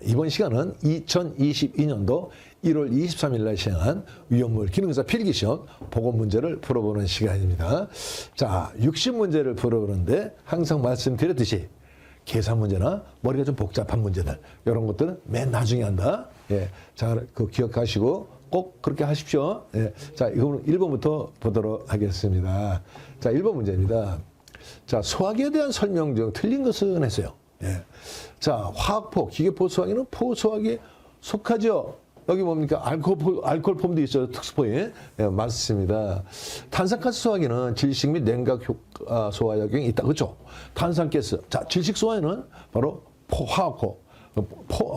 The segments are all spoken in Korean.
이번 시간은 2022년도 1월 23일 날 시행한 위험물 기능사 필기시험 보건 문제를 풀어보는 시간입니다. 자, 60문제를 풀어보는데 항상 말씀드렸듯이 계산 문제나 머리가 좀 복잡한 문제들 이런 것들은 맨 나중에 한다. 예, 자, 그 기억하시고 꼭 그렇게 하십시오. 예, 자, 이거는 1번부터 보도록 하겠습니다. 자, 1번 문제입니다. 자, 소화기에 대한 설명 중 틀린 것은 했어요. 예. 자, 화학포, 기계포 소화기는 포 소화기에 속하죠. 여기 뭡니까? 알코올 폼도 있어요. 특수포에. 예, 맞습니다. 탄산가스 소화기는 질식 및 냉각 소화 작용이 있다. 그렇죠? 탄산가스. 자, 질식 소화에는 바로 화학포.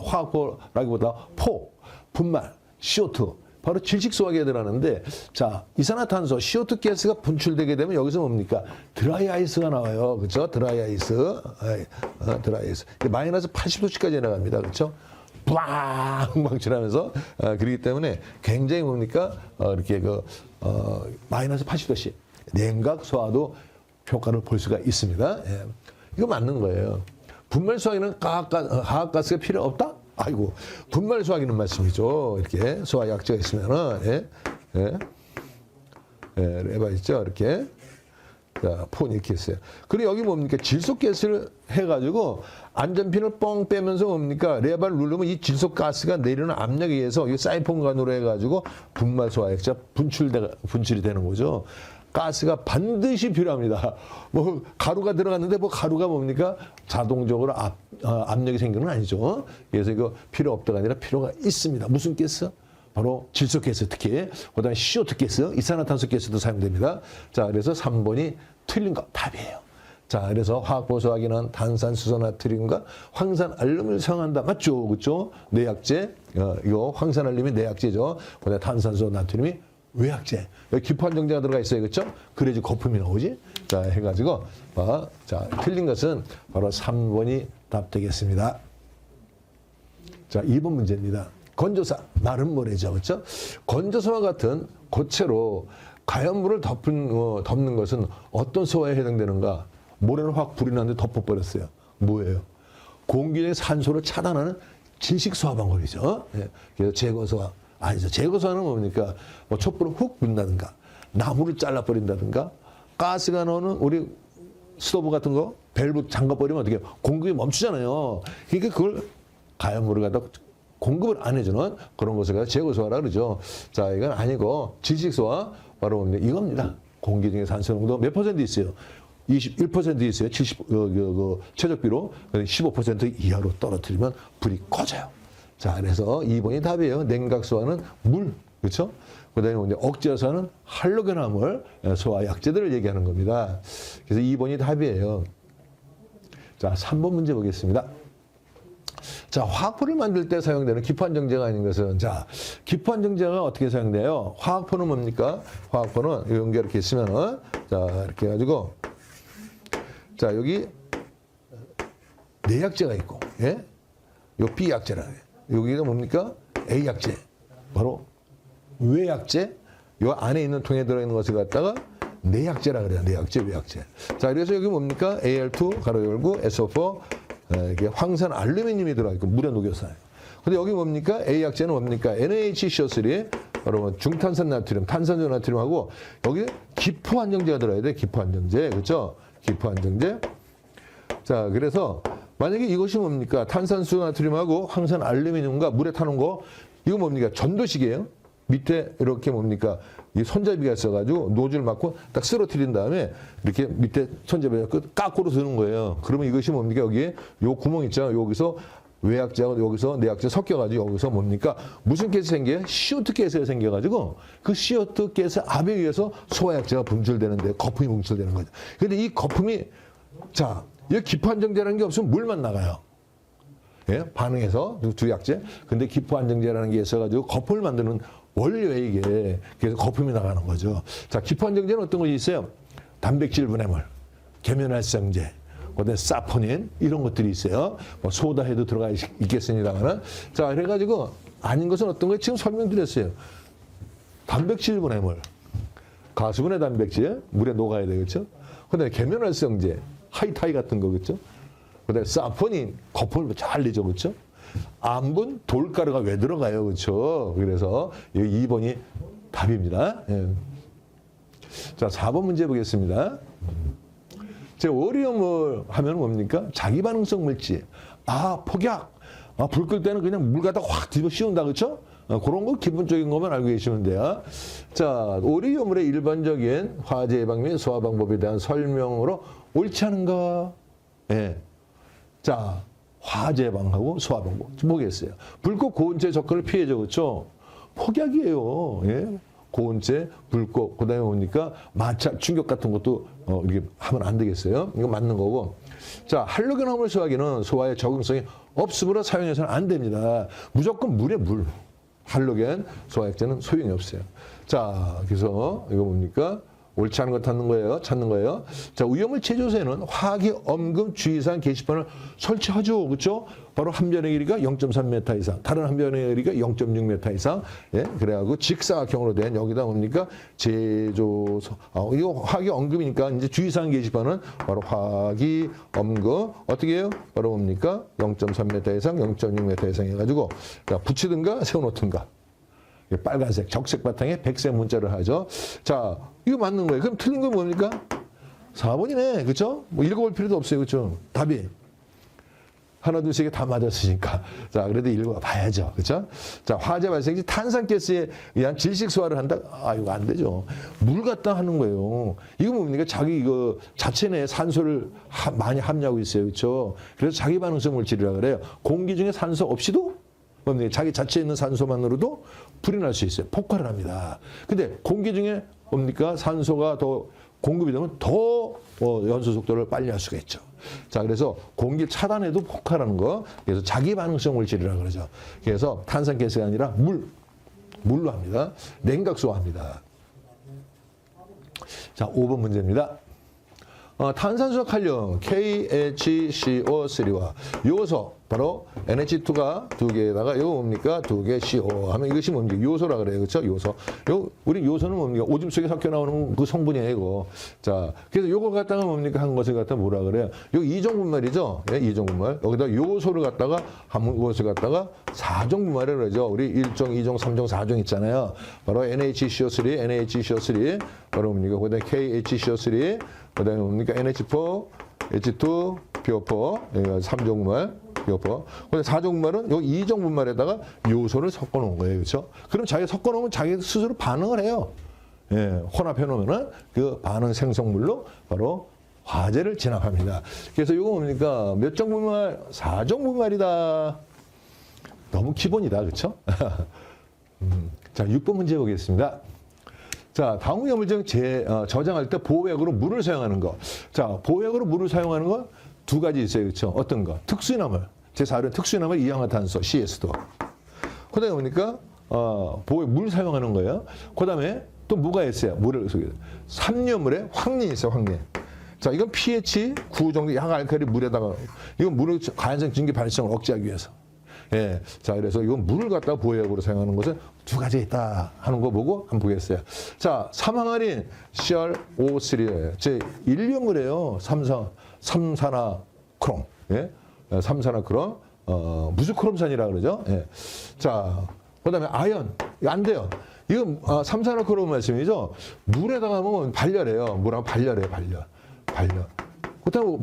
화학포라기보다 포, 분말, CO2. 바로 질식 소화기에 들어가는데, 자, 이산화탄소, CO2 가스가 분출되게 되면 여기서 뭡니까? 드라이 아이스가 나와요. 그렇죠? 드라이 아이스. 드라이 아이스. 마이너스 80도씨까지 나갑니다. 그렇죠? 빵! 방출하면서, 그렇기 때문에 굉장히 뭡니까? 이렇게 마이너스 80도씨. 냉각 소화도 효과를 볼 수가 있습니다. 예. 이거 맞는 거예요. 분말 소화기는 화학가스가 필요 없다? 아이고, 분말 소화기는 말씀이죠. 이렇게 소화약제가 있으면은, 레바 있죠. 이렇게. 자, 폰 이렇게 있어요. 그리고 여기 뭡니까? 질소가스를 해가지고 안전핀을 뻥 빼면서 뭡니까? 레바를 누르면 이 질소가스가 내리는 압력에 의해서 이 사이폰관으로 해가지고 분말 소화약제가 분출이 되는 거죠. 가스가 반드시 필요합니다. 뭐 가루가 들어갔는데 뭐 가루가 뭡니까? 자동적으로 압력이 생기는 건 아니죠. 그래서 이거 필요 없다가 아니라 필요가 있습니다. 무슨 가스? 바로 질소가스, 특히 그다음에 CO2 가스, 이산화탄소 가스도 사용됩니다. 자, 그래서 3번이 틀린 거 답이에요. 자, 그래서 화학포 소화기는 탄산수소 나트륨과 황산알륨을 사용한다. 맞죠? 그렇죠? 내약제. 이거 황산알륨이 내약제죠. 그다음에 탄산수소 나트륨이 외약제. 여기 기포안정제가 들어가 있어요. 그렇죠? 그래야지 거품이 나오지. 자, 해가지고 자, 틀린 것은 바로 3번이 답되겠습니다. 자, 2번 문제입니다. 건조사, 마른 모래죠. 그렇죠? 건조소와 같은 고체로 가연물을 덮는 것은 어떤 소화에 해당되는가? 모래는 확 불이 났는데 덮어버렸어요. 뭐예요? 공기 중에 산소를 차단하는 질식소화 방법이죠. 예. 그래서 제거소화. 아니죠. 제거소화는 뭡니까? 뭐 촛불을 훅 빈다든가, 나무를 잘라버린다든가, 가스가 나오는 우리 스토브 같은 거, 밸브 잠가버리면 어떻게 해요? 공급이 멈추잖아요. 그러니까 그걸 가연물을 갖다 공급을 안 해주는 그런 것을 갖다 제거소화라 그러죠. 자, 이건 아니고, 질식소화, 바로 뭡니까? 이겁니다. 공기 중에 산소 농도 몇 퍼센트 있어요? 21% 있어요. 70, 최적비로. 15% 이하로 떨어뜨리면 불이 꺼져요. 자, 그래서 2번이 답이에요. 냉각소화는 물, 그렇죠? 그 다음에 억제소화는 할로겐화물, 소화약제들을 얘기하는 겁니다. 그래서 2번이 답이에요. 자, 3번 문제 보겠습니다. 자, 화학포를 만들 때 사용되는 기포안정제가 아닌 것은, 자, 기포안정제가 어떻게 사용돼요? 화학포는 뭡니까? 화학포는 연결 이렇게 있으면은, 자, 이렇게 해가지고, 자, 여기 내약제가 있고, 예? 요 B약제라 해요. 여기가 뭡니까? A약제. 바로 외약제. 요 안에 있는 통에 들어있는 것을 갖다가 내약제라 그래요. 내약제, 외약제. 자, 그래서 여기 뭡니까? Al2, 가로 열고, SO4, 이게 황산 알루미늄이 들어있고, 물에 녹여서. 근데 여기 뭡니까? A약제는 뭡니까? NaCO3, 바로 중탄산 나트륨, 탄산수 나트륨하고, 여기 기포안정제가 들어야 돼. 기포안정제. 그렇죠? 기포안정제. 자, 그래서 만약에 이것이 뭡니까? 탄산수 나트륨하고 황산 알루미늄과 물에 타는 거, 이거 뭡니까? 전도식이에요. 밑에 이렇게 뭡니까? 이 손잡이가 있어가지고 노즐 맞고 딱 쓰러뜨린 다음에 이렇게 밑에 손잡이가 까꾸로 드는 거예요. 그러면 이것이 뭡니까? 여기에 요 구멍 있잖아요. 여기서 외약제하고 여기서 내약제 섞여가지고 여기서 뭡니까? 무슨 가스 생겨요? CO2 가스가 생겨가지고 그 CO2 가스 압에 의해서 소화약제가 분출되는데 거품이 분출되는 거죠. 근데 이 거품이, 자, 이 기포안정제라는 게 없으면 물만 나가요. 예? 반응해서 두 약제. 근데 기포안정제라는 게 있어가지고 거품을 만드는 원료에 이게. 그래서 거품이 나가는 거죠. 자, 기포안정제는 어떤 것이 있어요? 단백질 분해물, 계면활성제, 그다음에 사포닌 이런 것들이 있어요. 뭐 소다해도 들어가 있겠습니다만은. 자, 그래가지고 아닌 것은 어떤 거예요? 지금 설명드렸어요. 단백질 분해물, 가수분해 단백질, 물에 녹아야 되겠죠. 그다음에 계면활성제, 하이타이 같은 거, 그렇죠? 그다음에 사포닌, 거품을 잘 내죠, 그렇죠? 암분, 돌가루가 왜 들어가요? 그렇죠? 그래서 2번이 답입니다. 예. 자, 4번 문제 보겠습니다. 제 오리움을 하면 뭡니까? 자기 반응성 물질. 아, 폭약. 아, 불 끌 때는 그냥 물 갖다 확 뒤집어 씌운다. 그렇죠? 그런 거 기본적인 것만 알고 계시면 돼요. 자, 오리오물의 일반적인 화재 예방 및 소화 방법에 대한 설명으로 옳지 않은가? 예. 자, 화재 예방하고 소화 방법. 뭐겠어요? 불꽃 고온체 접근을 피해줘. 그렇죠? 폭약이에요. 예. 고온체, 불꽃, 그다음에 뭡니까? 마찰, 충격 같은 것도 이렇게 하면 안 되겠어요. 이거 맞는 거고. 자, 할로겐 화물 소화기는 소화에 적응성이 없으므로 사용해서는 안 됩니다. 무조건 물에 물. 할로겐 소화액제는 소용이 없어요. 자, 그래서 이거 뭡니까? 옳지 않은 거 찾는 거예요. 자, 위험물 제조소에는 화학이 엄금 주의사항 게시판을 설치하죠. 그렇죠? 바로 한 변의 길이가 0.3m 이상, 다른 한 변의 길이가 0.6m 이상. 예, 그래가지고 직사각형으로 된 여기다 뭡니까? 제조소. 이거 화학이 엄금이니까 이제 주의사항 게시판은 바로 화학이 엄금. 어떻게 해요? 바로 뭡니까? 0.3m 이상, 0.6m 이상 해가지고 자, 붙이든가 세워놓든가. 빨간색 적색 바탕에 백색 문자를 하죠. 자, 이거 맞는 거예요. 그럼 틀린 건 뭡니까? 4번이네. 그렇죠? 뭐 읽어볼 필요도 없어요. 그렇죠? 답이 하나, 둘, 세 개 다 맞았으니까. 자, 그래도 읽어봐야죠. 그렇죠? 자, 화재 발생 시 탄산가스에 의한 질식 소화를 한다? 아, 이거 안 되죠. 물 갖다 하는 거예요. 이거 뭡니까? 자기 이거 자체 내에 산소를 많이 함유하고 있어요. 그렇죠? 그래서 자기 반응성 물질이라 그래요. 공기 중에 산소 없이도 뭡니까? 자기 자체에 있는 산소만으로도 불이 날 수 있어요. 폭발을 합니다. 근데 공기 중에 뭡니까? 산소가 더 공급이 되면 더 연소 속도를 빨리 할 수가 있죠. 자, 그래서 공기를 차단해도 폭발하는 거. 그래서 자기 반응성 물질이라고 그러죠. 그래서 탄산가스가 아니라 물로 합니다. 냉각소화합니다. 자, 5번 문제입니다. 탄산수와 칼륨 KHCO3와 요소 바로 NH2가 두 개에다가 이거 뭡니까? 두 개 CO 하면 이것이 뭡니까? 요소라 그래요. 그렇죠? 요소. 우리 요소는 뭡니까? 오줌 속에 섞여 나오는 그 성분이에요, 이거. 자, 그래서 요걸 갖다가 뭡니까? 한 것을 갖다 뭐라 그래요? 요 이종분말이죠. 예, 이종분말. 여기다 요소를 갖다가 한 것을 갖다가 4종분말이라고 그러죠. 우리 1종, 2종, 3종, 4종 있잖아요. 바로 NHCO3, NHCO3 바로 뭡니까? 그다음에 KHCO3 그다음에 뭡니까? NH4, H2, BO4, 3종분말, BO4. 근데 4종분말은 여기 2종분말에다가 요소를 섞어 놓은 거예요. 그렇죠? 그럼 자기가 섞어 놓으면 자기 스스로 반응을 해요. 예, 혼합해 놓으면은 그 반응 생성물로 바로 화재를 진압합니다. 그래서 이거 뭡니까? 몇 종분말? 4종분말이다. 너무 기본이다. 그렇죠? 자, 6번 문제 보겠습니다. 자, 다음 위험물질 저장할 때 보호액으로 물을 사용하는 거. 자, 보호액으로 물을 사용하는 건 두 가지 있어요. 그렇죠? 어떤 거? 특수인화물. 제4는 특수인화물 이氧화탄소, CS도. 그 다음에 뭡니까? 보호액 물 사용하는 거예요. 그 다음에 또 뭐가 있어요? 물을 속에. 삼류물에 황린이 있어요. 황린. 자, 이건 pH 9 정도 양알칼리 물에다가 이건 물의 가연성 증기 발생을 억제하기 위해서. 예. 자, 그래서 이건 물을 갖다가 보호액으로 사용하는 것은 두 가지 있다 하는 거 보고 한번 보겠어요. 자, 삼항아린 CrO3예요. 제 인류물이에요. 삼산화크롬. 예. 삼산화크롬. 무수크롬산이라 그러죠. 예. 자, 그다음에 아연. 이거 안 돼요. 이건 삼산화크롬 말씀이죠. 물에다가 하면 발열해요. 물하고 발열해요. 발열.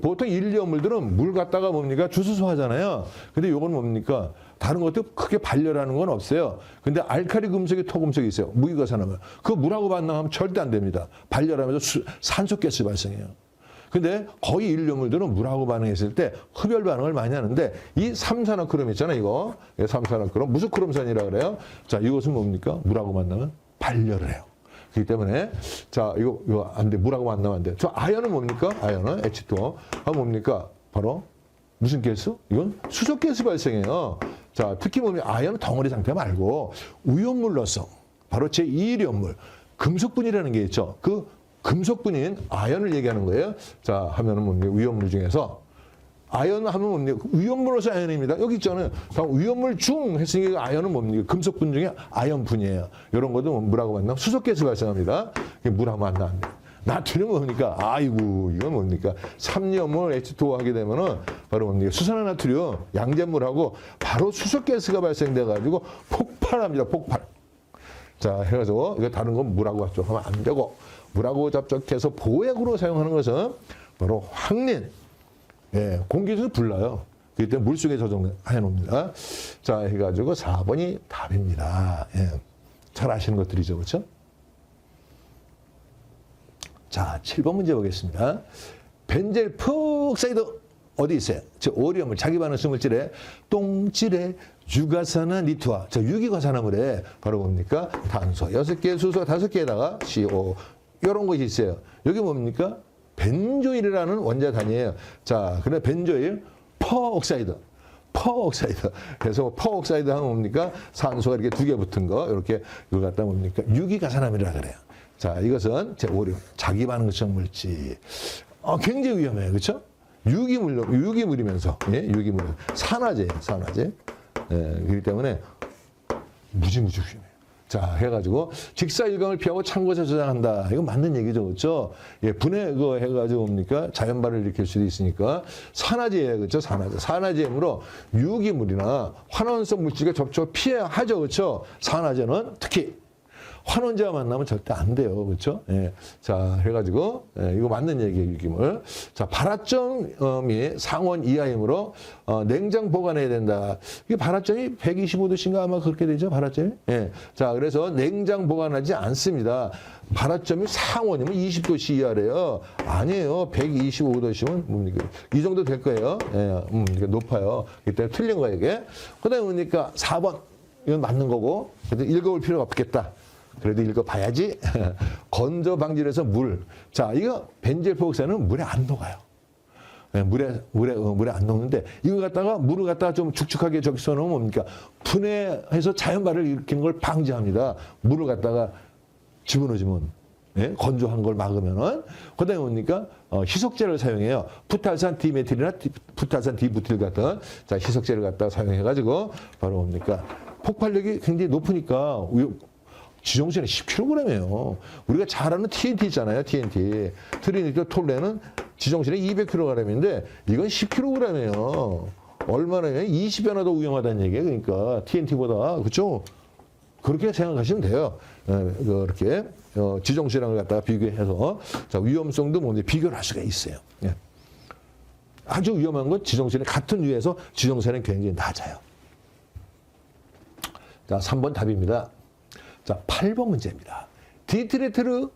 보통 인류물들은 물 갖다가 뭡니까? 주수소 하잖아요. 근데 요건 뭡니까? 다른 것도 크게 발열하는 건 없어요. 근데 알칼리 금속이 토금속이 있어요. 무기가산하면. 그 물하고 반응하면 절대 안 됩니다. 발열하면서 산소가스 발생해요. 근데 거의 인류물들은 물하고 반응했을 때 흡열 반응을 많이 하는데 이 삼산화크롬 있잖아요. 이거. 삼산화크롬. 무수크롬산이라고 그래요. 자, 이것은 뭡니까? 물하고 만나면 발열을 해요. 그렇기 때문에 자 이거 안 돼. 물하고 만나면 안 돼. 저 아연은 뭡니까? 아연은 H2O. 뭡니까? 바로 무슨 가스? 이건 수소가스 발생해요. 자, 특히 뭡니까? 아연은 덩어리 상태 말고 우연물로서 바로 제2일연물 금속분이라는 게 있죠. 그 금속분인 아연을 얘기하는 거예요. 자, 하면은 뭡니까? 우연물 중에서 아연 하면 뭡니까? 위험물로서 아연입니다. 여기 있잖아요. 위험물 중 했으니까 아연은 뭡니까? 금속분 중에 아연분이에요. 이런 것도 물하고 만나면 수소가스 발생합니다. 물하고 만나면 안 돼요. 나트륨 뭡니까? 아이고, 이건 뭡니까? 삼염을 H2O 하게 되면은 바로 뭡니까? 수산화나트륨, 양잿물하고 바로 수소가스가 발생돼가지고 폭발합니다. 폭발. 자, 해가지고 이거 다른 건 물하고 접촉하면 안 되고 물하고 접촉해서 보액으로 사용하는 것은 바로 황린. 예, 공기에서 불나요. 그렇기 때문에 물속에 저장해 놓습니다. 자, 해가지고 4번이 답입니다. 예. 잘 아시는 것들이죠. 그렇죠? 자, 7번 문제 보겠습니다. 벤젤 폭사이드 어디 있어요? 저 오리움을 자기 반응성 물질에 똥질에 유가산화 니트와 저 유기과산화물에 바로 뭡니까? 탄소 6개, 수소 5개에다가 CO 이런 것이 있어요. 여기 뭡니까? 벤조일이라는 원자 단위예요. 자, 그래 벤조일 퍼옥사이드. 퍼옥사이드. 그래서 퍼옥사이드 하면 뭡니까? 산소가 이렇게 2개 붙은 거 이렇게 이걸 갖다 뭡니까? 유기과산화물이라 그래요. 자, 이것은 제 오리움 자기 반응성 물질. 굉장히 위험해요. 그렇죠? 유기물이면서, 예, 유기물. 산화제예요, 산화제. 예, 그렇기 때문에 무지무지 위험해요. 자, 해가지고 직사일광을 피하고 찬 곳에 저장한다. 이거 맞는 얘기죠, 그렇죠? 예, 분해 그거 해가지고 뭡니까? 자연발을 일으킬 수도 있으니까 산화제예요, 그렇죠? 산화제. 산화제이므로 유기물이나 환원성 물질과 접촉 피해야 하죠, 그렇죠? 산화제는 특히. 환원제와 만나면 절대 안 돼요. 그렇죠? 예. 자, 해가지고, 예, 이거 맞는 얘기예요, 유기물. 자, 발화점이 상온 이하이므로, 냉장 보관해야 된다. 이게 발화점이 125도씨인가 아마 그렇게 되죠, 발화점이? 예. 자, 그래서 냉장 보관하지 않습니다. 발화점이 상온이면 20도씨 이하래요. 아니에요. 125도씨면 뭡니까? 이 정도 될 거예요. 예. 높아요. 이때 틀린 거예요, 이게. 그 다음에 뭡니까? 4번. 이건 맞는 거고. 그래도 읽어볼 필요가 없겠다. 그래도 읽어봐야지. 건조 방지를 해서 물. 자, 이거 벤젤 폭사는 물에 안 녹아요. 물에 안 녹는데 이거 갖다가 물을 갖다가 좀 축축하게 저기 써놓으면 뭡니까? 분해해서 자연발을 일으키는 걸 방지합니다. 물을 갖다가 집어넣으면. 예? 건조한 걸 막으면은. 그 다음에 뭡니까? 희석제를 사용해요. 푸탈산 디메틸이나 푸탈산 디부틸 같은 자, 희석제를 갖다가 사용해가지고 바로 뭡니까? 폭발력이 굉장히 높으니까 지정신이 10kg이에요. 우리가 잘 아는 TNT 있잖아요. TNT. 트리니티 톨레는 지정신이 200kg인데 이건 10kg이에요. 얼마나요? 20배나 더 위험하다는 얘기예요. 그러니까 TNT보다. 그렇죠? 그렇게 생각하시면 돼요. 그렇게 지정신이랑 갖다가 비교해서 자, 위험성도 뭐 비교를 할 수가 있어요. 예. 아주 위험한 건 지정신이 같은 위에서 지정신은 굉장히 낮아요. 자, 3번 답입니다. 자, 8번 문제입니다. 디에틸에테르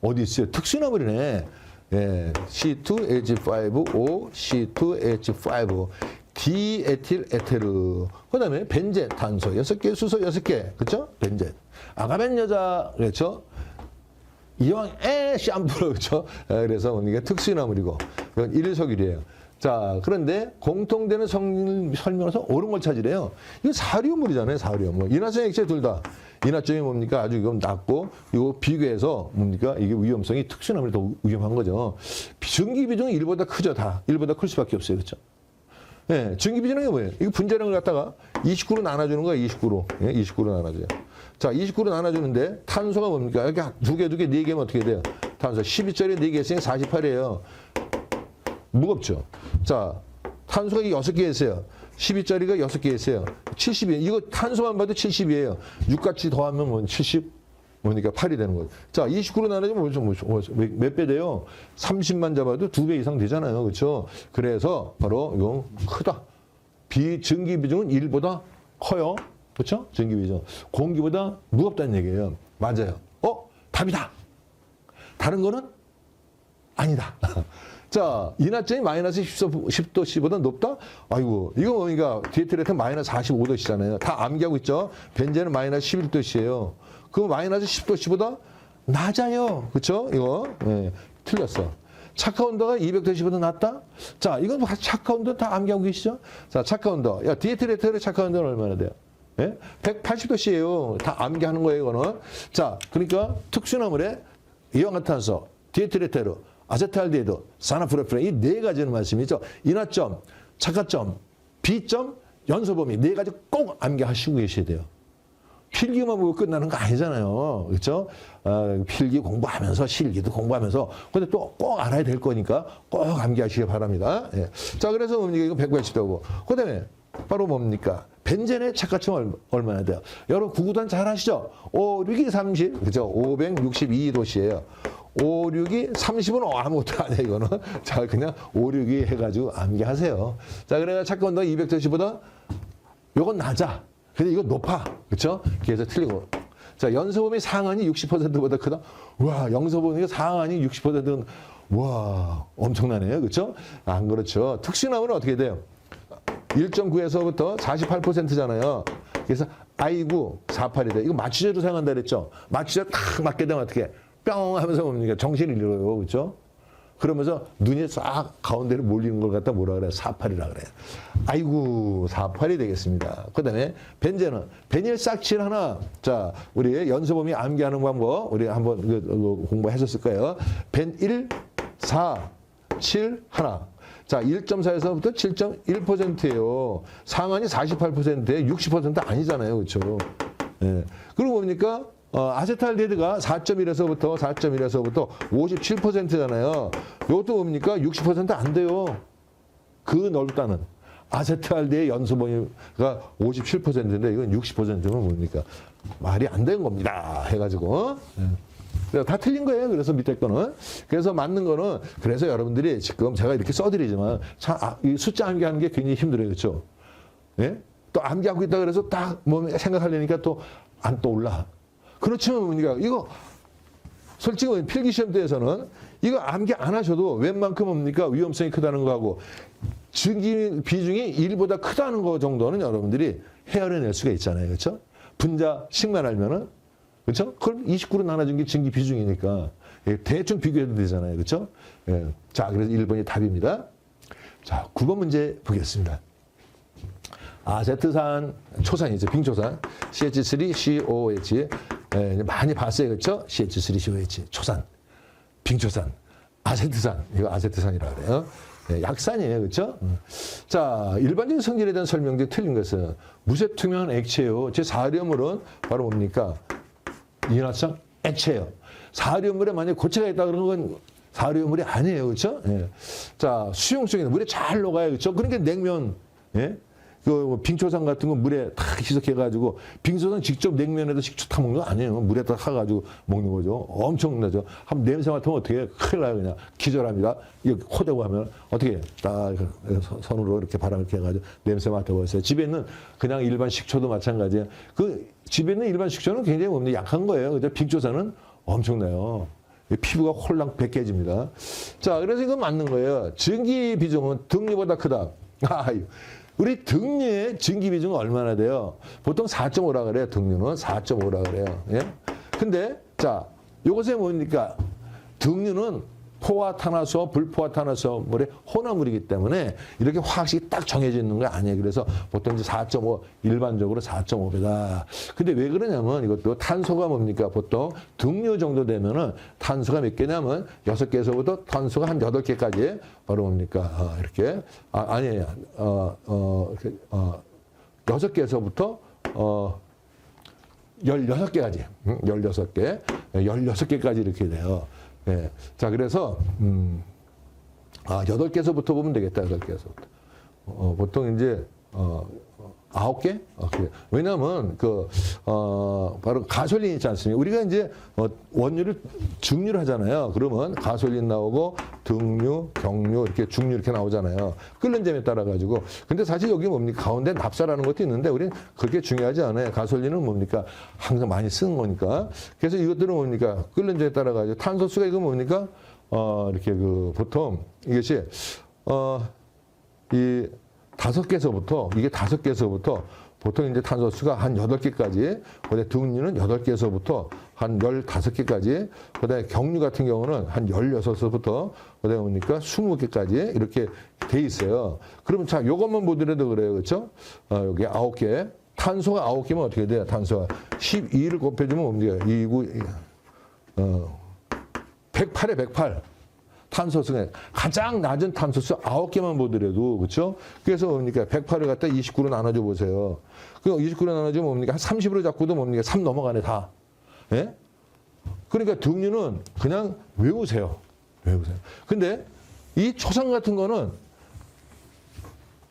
어디 있어요? 특수나물이네. 예, C2H5O, C2H5, 디에틸에테르. 그 다음에 벤젠, 탄소 6개, 수소 6개. 그렇죠? 벤젠. 아가벤 여자, 그렇죠? 이왕 샴푸, 그렇죠? 그래서 이게 특수나물이고, 이건 일석이래요. 자, 그런데 공통되는 설명에서 옳은 걸 찾으래요. 이거 사리움물이잖아요, 사리움물. 인화성 액체 둘 다. 인화점이 뭡니까? 아주 이건 낮고, 이거 비교해서 뭡니까? 이게 위험성이 특수나물이 더 위험한 거죠. 전기 비중은 1보다 크죠, 다. 1보다 클 수밖에 없어요, 그렇죠? 예, 전기 비중은 뭐예요? 이거 분자량을 갖다가 29로 나눠주는 거예요, 29로. 예, 29로 나눠줘요. 자, 29로 나눠주는데 탄소가 뭡니까? 이렇게 2개, 4개면 어떻게 돼요? 탄소 12짜리 4개 있으니 48이에요. 무겁죠. 자, 탄소가 6개 있어요. 12짜리가 6개 있어요. 70이에요. 이거 탄소만 봐도 70이에요. 6같이 더하면 뭐 70, 뭐니까 8이 되는 거죠. 자, 29로 나누면 몇 배 돼요? 30만 잡아도 2배 이상 되잖아요. 그렇죠? 그래서 바로 이거 크다. 전기 비중은 1보다 커요. 그렇죠? 전기 비중. 공기보다 무겁다는 얘기예요. 맞아요. 답이다. 다른 거는 아니다. 자, 인화점이 마이너스 10도씨보다 높다? 아이고, 이거 뭡니까? 디에틸에테르 마이너스 45도씨잖아요. 다 암기하고 있죠? 벤젠은 마이너스 11도씨예요. 그럼 마이너스 10도씨보다 낮아요. 그쵸? 이거, 네, 틀렸어. 착화 온도가 200도씨보다 낮다? 자, 이건 착화 온도 다 암기하고 계시죠? 자, 착화 온도. 야, 디에틸에테르 착화 온도는 얼마나 돼요? 예? 180도씨예요. 다 암기하는 거예요, 이거는. 자, 그러니까 특수나물에 이온화탄소, 디에틸에테르, 아세트알데히드, 산화프로필 이 4가지는 말씀이죠. 인화점, 착화점, 비점, 연소 범위 4가지 꼭 암기하시고 계셔야 돼요. 필기만 보고 끝나는 거 아니잖아요. 그렇죠? 필기 공부하면서 실기도 공부하면서 근데 또 꼭 알아야 될 거니까 꼭 암기하시기 바랍니다. 예. 자, 그래서 뭡니까? 이거 180도고. 그다음에 바로 뭡니까? 벤젠의 착화층 얼마나 돼요? 여러분 구구단 잘 아시죠? 5, 6이 30, 그죠? 562도씨예요. 5, 6이 30은 아무것도 아니에요, 이거는. 자, 그냥 5, 6이 해가지고 암기하세요. 자, 그래가 착화 온도가 200도씨보다 요건 낮아. 근데 이거 높아. 그쵸? 그래서 틀리고. 자, 연소범위 상한이 60%보다 크다. 와, 영소범위가 상한이 60%는 와, 엄청나네요. 그쵸? 안 그렇죠. 특수나무는 어떻게 돼요? 1.9에서부터 48%잖아요. 그래서 아이고 48이 돼. 이거 마취제로 사용한다 그랬죠. 마취제 탁 맞게 되면 어떻게 뿅 하면서 뭡니까? 정신을 잃어요. 그렇죠? 그러면서 눈이 싹 가운데로 몰리는 걸 갖다 뭐라 그래요? 48이라 그래요. 아이고 48이 되겠습니다. 그다음에 벤젠은 베닐 싹칠 하나. 자, 우리 연소범위 암기하는 방법 우리 한번 공부하셨을 거예요. 벤1 4 7 하나. 자, 1.4에서부터 7.1%예요. 상한이 48%에 60% 아니잖아요. 그렇죠? 예. 그리고 뭡니까? 아세탈데히드가 4.1에서부터 57%잖아요. 이것도 뭡니까? 60% 안 돼요. 그 넓다는. 아세탈데히드 연소범위가 57%인데 이건 60%면 뭡니까? 말이 안 되는 겁니다. 해가지고. 다 틀린 거예요. 그래서 밑에 거는. 그래서 맞는 거는 그래서 여러분들이 지금 제가 이렇게 써드리지만 참 이 숫자 암기하는 게 굉장히 힘들어요. 그렇죠? 예? 또 암기하고 있다 그래서 딱 뭐 생각하려니까 또 안 떠올라. 그렇지만 뭡니까? 이거 솔직히 필기시험 때에서는 이거 암기 안 하셔도 웬만큼 뭡니까? 위험성이 크다는 거하고 증기 비중이 1보다 크다는 거 정도는 여러분들이 헤아려낼 수가 있잖아요. 그렇죠? 분자식만 알면은 그렇죠? 그럼 29로 나눠진 게 증기 비중이니까 대충 비교해도 되잖아요. 그렇죠? 예. 자, 그래서 1번이 답입니다. 자, 9번 문제 보겠습니다. 아세트산 초산이죠. 빙초산. CH3COOH. 예, 많이 봤어요. 그렇죠? CH3COOH. 초산. 빙초산. 아세트산. 이거 아세트산이라고 그래요. 예, 약산이에요. 그렇죠? 자, 일반적인 성질에 대한 설명들이 틀린 것은 무색투명한 액체요. 제 사료물은 바로 뭡니까? 이온화성 액체예요. 사료물에 만약에 고체가 있다 그러는 건 사료물이 아니에요. 그렇죠? 예. 자, 수용성이 물에 잘 녹아요. 그렇죠? 그러니까 냉면, 예? 그 빙초산 같은 거 물에 탁 희석해가지고 빙초산 직접 냉면에다 식초 타 먹는 거 아니에요. 물에다 타가지고 먹는 거죠. 엄청나죠. 한번 냄새 맡으면 어떻게 해? 큰일 나요. 그냥 기절합니다. 이거 코대고 하면 어떻게 해? 딱 손으로 이렇게 바람을 이렇게 해가지고 냄새 맡아보세요. 집에 있는 그냥 일반 식초도 마찬가지예요. 그 집에 있는 일반 식초는 굉장히 뭡니까? 약한 거예요. 근데 빙초산은 엄청나요. 피부가 홀랑 벗겨집니다. 자, 그래서 이건 맞는 거예요. 증기 비중은 등류보다 크다. 우리 등류의 증기 비중은 얼마나 돼요? 보통 4.5라 그래요. 등류는 4.5라 그래요. 예? 근데 자, 요것에 뭡니까? 등류는 포화탄화수와 불포화탄화수물의 혼합물이기 때문에 이렇게 화학식이 딱 정해져 있는 거 아니에요. 그래서 보통 이제 4.5 일반적으로 4.5배다. 근데 왜 그러냐면 이것도 탄소가 뭡니까? 보통 등류 정도 되면은 탄소가 몇 개냐면 6개에서부터 탄소가 한 8개까지 바로 뭡니까? 이렇게 아니에요. 6개에서부터 16개까지. 16개. 16개까지 이렇게 돼요. 예. 자, 그래서, 8개에서부터 보면 되겠다, 8개에서부터. 보통 이제, 9개? 그래. 왜냐면, 바로 가솔린 있지 않습니까? 우리가 이제, 원유를 증류를 하잖아요. 그러면 가솔린 나오고, 등류, 경류, 이렇게 중류 이렇게 나오잖아요. 끓는 점에 따라가지고. 근데 사실 여기 뭡니까? 가운데 납사라는 것도 있는데, 우리는 그렇게 중요하지 않아요. 가솔린은 뭡니까? 항상 많이 쓰는 거니까. 그래서 이것들은 뭡니까? 끓는 점에 따라가지고. 탄소수가 이거 뭡니까? 이렇게 보통 이것이, 이 5개에서부터, 이게 5개에서부터 보통 이제 탄소수가 한 8개까지, 그다음에 등류는 8개에서부터 한 15개까지, 그다음에 경류 같은 경우는 한 16에서부터, 그다음에 뭡니까? 20개까지 이렇게 돼 있어요. 그러면 자, 요것만 보더라도 그래요. 그렇죠? 여기 9개. 탄소가 9개면 어떻게 돼요? 탄소가 12를 곱해주면 뭡니까? 108에 108. 탄소수 가장 낮은 탄소수 9개만 보더라도 그렇죠? 그래서 뭡니까 108을 갖다 29로 나눠줘 보세요. 그 29로 나눠주면 뭡니까 한 30으로 잡고도 뭡니까 3 넘어가네 다. 예? 그러니까 등류는 그냥 외우세요. 외우세요. 근데 이 초산 같은 거는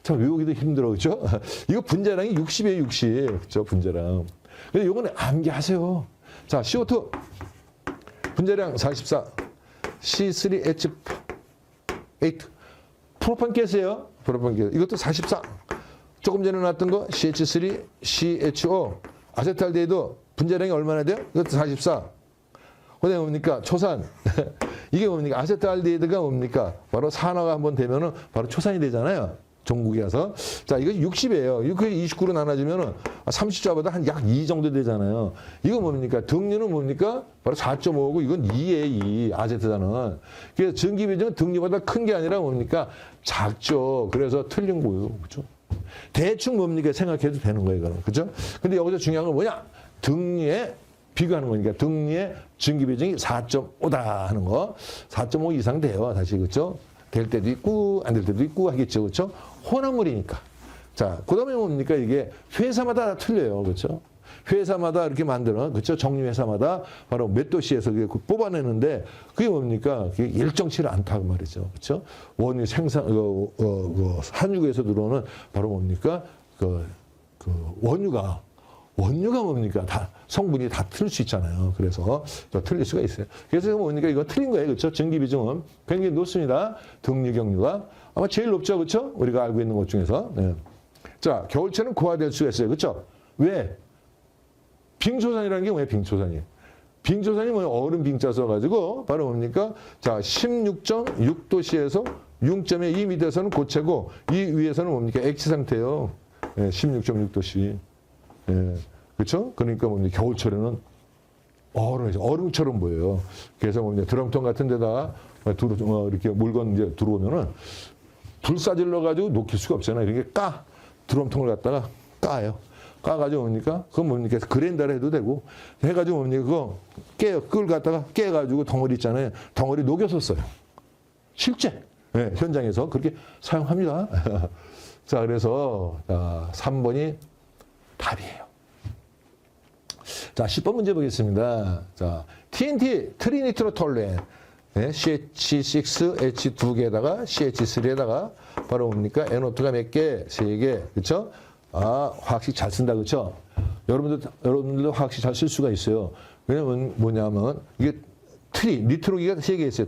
참 외우기도 힘들어 그렇죠? 이거 분자량이 60이에요 60. 그렇죠? 분자량. 근데 요거는 암기하세요. 자 CO2 분자량 44. C3H8 프로판 가스예요. 프로판 가스. 이것도 44. 조금 전에 나왔던 거 CH3, CHO 아세트알데히드 분자량이 얼마나 돼요? 이것도 44. 그다음에 뭡니까? 초산. 이게 뭡니까? 아세트알데히드가 뭡니까? 바로 산화가 한번 되면은 바로 초산이 되잖아요. 종국이라서. 자, 이거 60이에요. 이거 29로 나눠주면은 30자보다 한 약 2 정도 되잖아요. 이거 뭡니까? 등류는 뭡니까? 바로 4.5고 이건 2예요, 2. 아세트단은. 그래서 전기 비중은 등류보다 큰 게 아니라 뭡니까? 작죠. 그래서 틀린 거예요. 그렇죠? 대충 뭡니까? 생각해도 되는 거예요, 이거는. 그죠? 근데 여기서 중요한 건 뭐냐? 등류에 비교하는 거니까 등류의 전기 비중이 4.5다 하는 거. 4.5 이상 돼요, 다시. 그렇죠? 될 때도 있고 안 될 때도 있고 하겠죠. 그렇죠? 혼합물이니까. 자, 그다음에 뭡니까? 이게 회사마다 다 틀려요. 그렇죠? 회사마다 이렇게 만드는 그렇죠? 정유회사마다 바로 몇 도시에서 뽑아내는데 그게 뭡니까? 그게 일정치를 않다고 말이죠. 그렇죠? 원유 생산 한유에서 들어오는 바로 뭡니까? 그 원유가 뭡니까? 다 성분이 다 틀릴 수 있잖아요. 그래서 틀릴 수가 있어요. 그래서 뭡니까? 이거 틀린 거예요. 그렇죠? 전기 비중은 굉장히 높습니다. 등류 경류가 아마 제일 높죠. 그렇죠? 우리가 알고 있는 것 중에서. 네. 자, 겨울철은 고화될 수가 있어요. 그렇죠? 왜? 빙초산이라는 게 뭐예요? 빙초산이. 빙초산이 뭐예요? 얼음 빙자 써가지고 바로 뭡니까? 자, 16.6도씨에서 6.2m에서는 고체고 이 위에서는 뭡니까? 액체 상태예요. 네, 16.6도씨. 예, 그렇죠? 그러니까 뭡니까? 겨울철에는 얼음처럼 보여요. 그래서 뭡니까? 드럼통 같은 데다 이렇게 물건 이제 들어오면은 불사질러 가지고 녹일 수가 없잖아요. 이렇게 드럼통을 갖다가 까요. 까가지고 뭡니까? 그건 뭡니까? 그랜다를 해도 되고 해가지고 뭡니까? 그거 그걸 갖다가 깨가지고 덩어리 있잖아요. 덩어리 녹여서 써요. 실제 예, 현장에서 그렇게 사용합니다. 자, 그래서 3번이 답이에요. 자, 10번 문제 보겠습니다. 자, TNT, 트리니트로톨루엔. 네, CH6, H2개에다가 CH3에다가 바로 뭡니까? NO2가 몇 개? 3개. 그쵸? 아, 화학식 잘 쓴다. 그쵸? 여러분들도 화학식 잘 쓸 수가 있어요. 왜냐면 뭐냐면 이게 니트로기가 3개 있어요.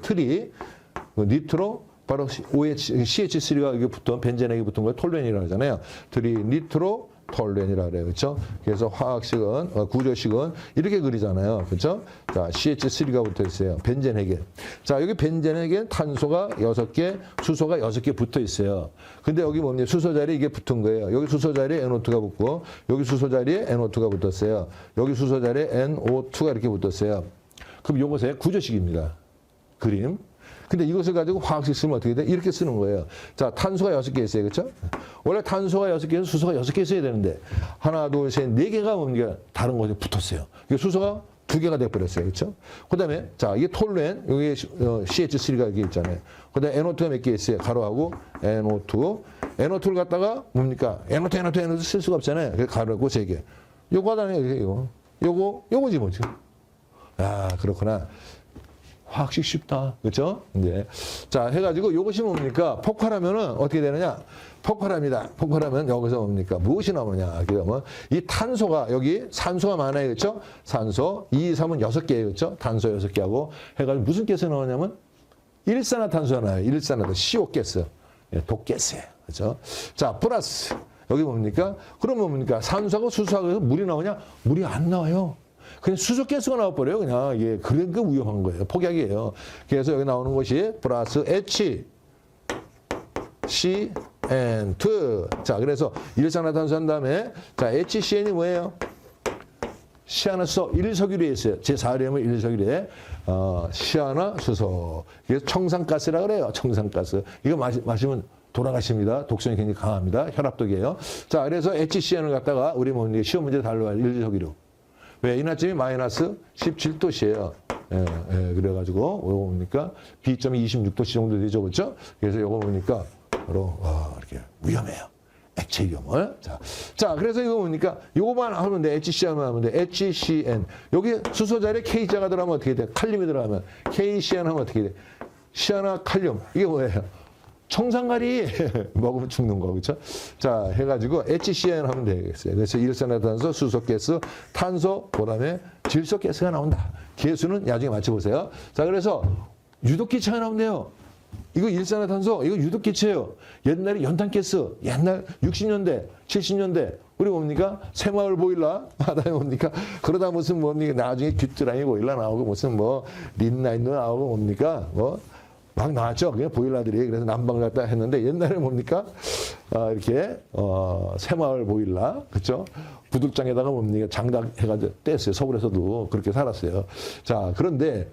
니트로, 바로 CH3가 이게 붙은, 벤젠에게 붙은 걸 톨루엔이라고 하잖아요. 트리니트로 톨루엔이라고 그래요. 그렇죠? 그래서 화학식은 구조식은 이렇게 그리잖아요. 그렇죠? 자, CH3가 붙어 있어요. 벤젠에게. 자, 여기 벤젠에게 탄소가 6개, 수소가 6개 붙어 있어요. 근데 여기 뭡니까? 수소 자리에 이게 붙은 거예요. 여기 수소 자리에 NO2가 붙고 여기 수소 자리에 NO2가 붙었어요. 여기 수소 자리에 NO2가 이렇게 붙었어요. 그럼 요것의 구조식입니다. 그림. 근데 이것을 가지고 화학식 쓰면 어떻게 돼? 이렇게 쓰는 거예요. 자, 탄소가 6개 있어요. 그렇죠? 원래 탄소가 6개에서 수소가 6개 있어야 되는데 하나, 둘, 셋, 4개가 뭡니까? 다른 곳에 붙었어요. 수소가 2개가 돼버렸어요. 그렇죠? 그 다음에 자, 이게 톨루엔, 여기 CH3가 이렇게 있잖아요. 그 다음에 NO2가 몇 개 있어요. 가로하고 NO2. NO2를 갖다가 뭡니까? NO2 쓸 수가 없잖아요. 그래서 가로하고 3개. 요거 하잖아요. 요거지 뭐지? 아, 그렇구나. 화학식 쉽다. 그렇죠? 네. 자, 해가지고 이것이 뭡니까? 폭발하면은 어떻게 되느냐? 폭발합니다. 폭발하면 여기서 뭡니까? 무엇이 나오느냐? 그러면 이 탄소가 여기 산소가 많아요. 그렇죠? 산소 2, 3은 6개예요. 그렇죠? 탄소 6개하고 해가지고 무슨 가스 나오냐면 일산화탄소가 나와요. 일산화탄소 CO 가스. 독가스예요. 그렇죠? 자, 플러스 여기 뭡니까? 그러면 뭡니까? 산소하고 수소하고 해서 물이 나오냐? 물이 안 나와요. 그냥 수소가스가 나와버려요. 그냥 이게 그러니까 위험한 거예요. 폭약이에요. 그래서 여기 나오는 것이 플러스 H, C, N, 2. 자, 그래서 일산화탄소 한 다음에 자, HCN이 뭐예요? 시아나수소 1석유리에 있어요. 제4렘은 1석유리에 시아나수소. 이게 청산가스라 그래요. 청산가스. 이거 마시면 돌아가십니다. 독성이 굉장히 강합니다. 혈압독이에요. 자, 그래서 HCN을 갖다가 우리 뭐 시험 문제 달로 할 1석유류. 왜? 인하점이 마이너스 17도씨예요. 그래가지고 요거 보니까 B점이 26도씨 정도 되죠, 그렇죠? 그래서 요거 보니까 바로 이렇게 위험해요. 액체 위험을. 자, 그래서 이거 보니까 요거만 하면 돼. HCN만 하면 돼. HCN. 여기 수소 자리에 K자가 들어가면 어떻게 돼? 칼륨이 들어가면 KCN 하면 어떻게 돼? 시아나 칼륨. 이게 뭐예요? 청산가리 먹으면 죽는 거, 그렇죠? 자, 해가지고 HCN 하면 되겠어요. 그래서 일산화탄소, 수소가스, 탄소, 그다음에 질소가스가 나온다. 개수는 나중에 맞춰보세요. 자, 그래서 유독기체가 나오면 돼요. 이거 일산화탄소, 이거 유독기체예요. 옛날에 연탄가스, 옛날 60년대, 70년대, 우리 뭡니까? 새마을 보일러 하다 뭡니까? 그러다 무슨 뭡니까? 나중에 귀뚜라미 보일러 나오고 무슨 뭐 린라인도 나오고 뭡니까? 막 나왔죠. 그냥 보일러들이. 그래서 난방을 갖다 했는데 옛날에 뭡니까? 이렇게, 새마을 보일러. 그쵸? 구들장에다가 뭡니까? 장작해가지고 뗐어요. 서울에서도 그렇게 살았어요. 자, 그런데,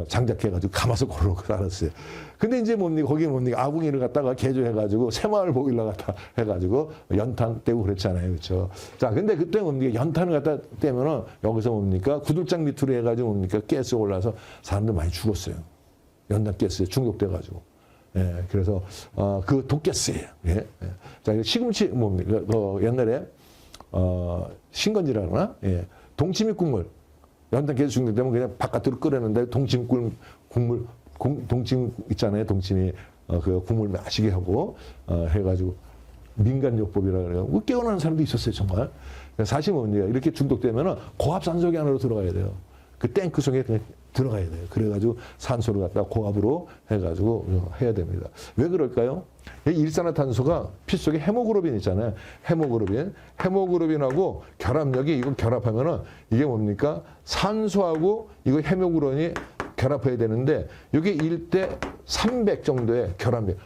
장작해가지고 가마솥 고르고 살았어요. 근데 이제 뭡니까? 거기에 뭡니까? 아궁이를 갖다가 개조해가지고 새마을 보일러 갖다 해가지고 연탄 떼고 그랬잖아요. 그렇죠? 자, 근데 그때 뭡니까? 연탄을 갖다 떼면은 여기서 뭡니까? 구들장 밑으로 해가지고 뭡니까? 가스 올라서 사람들 많이 죽었어요. 연탄 가스에 중독돼가지고. 예, 그래서, 그 독가스예요. 예, 예. 자, 시금치 뭡니까? 옛날에, 신건지라 그러나? 예. 동치미 국물. 연탄 가스 중독되면 그냥 바깥으로 끓였는데 동치미 국물, 동치미 있잖아요. 동치미, 그 국물 마시게 하고, 해가지고 민간요법이라 그래요. 깨어나는 사람도 있었어요, 정말. 사실 뭡니까? 이렇게 중독되면은 고압산소기 안으로 들어가야 돼요. 그 탱크 속에 그냥 들어가야 돼요. 그래가지고 산소를 갖다 고압으로 해가지고 해야 됩니다. 왜 그럴까요? 일산화탄소가 피 속에 헤모글로빈 있잖아요. 헤모글로빈하고 결합력이 이거 결합하면은 이게 뭡니까? 산소하고 이거 헤모글로빈이 결합해야 되는데 이게 1대 300 정도의 결합력.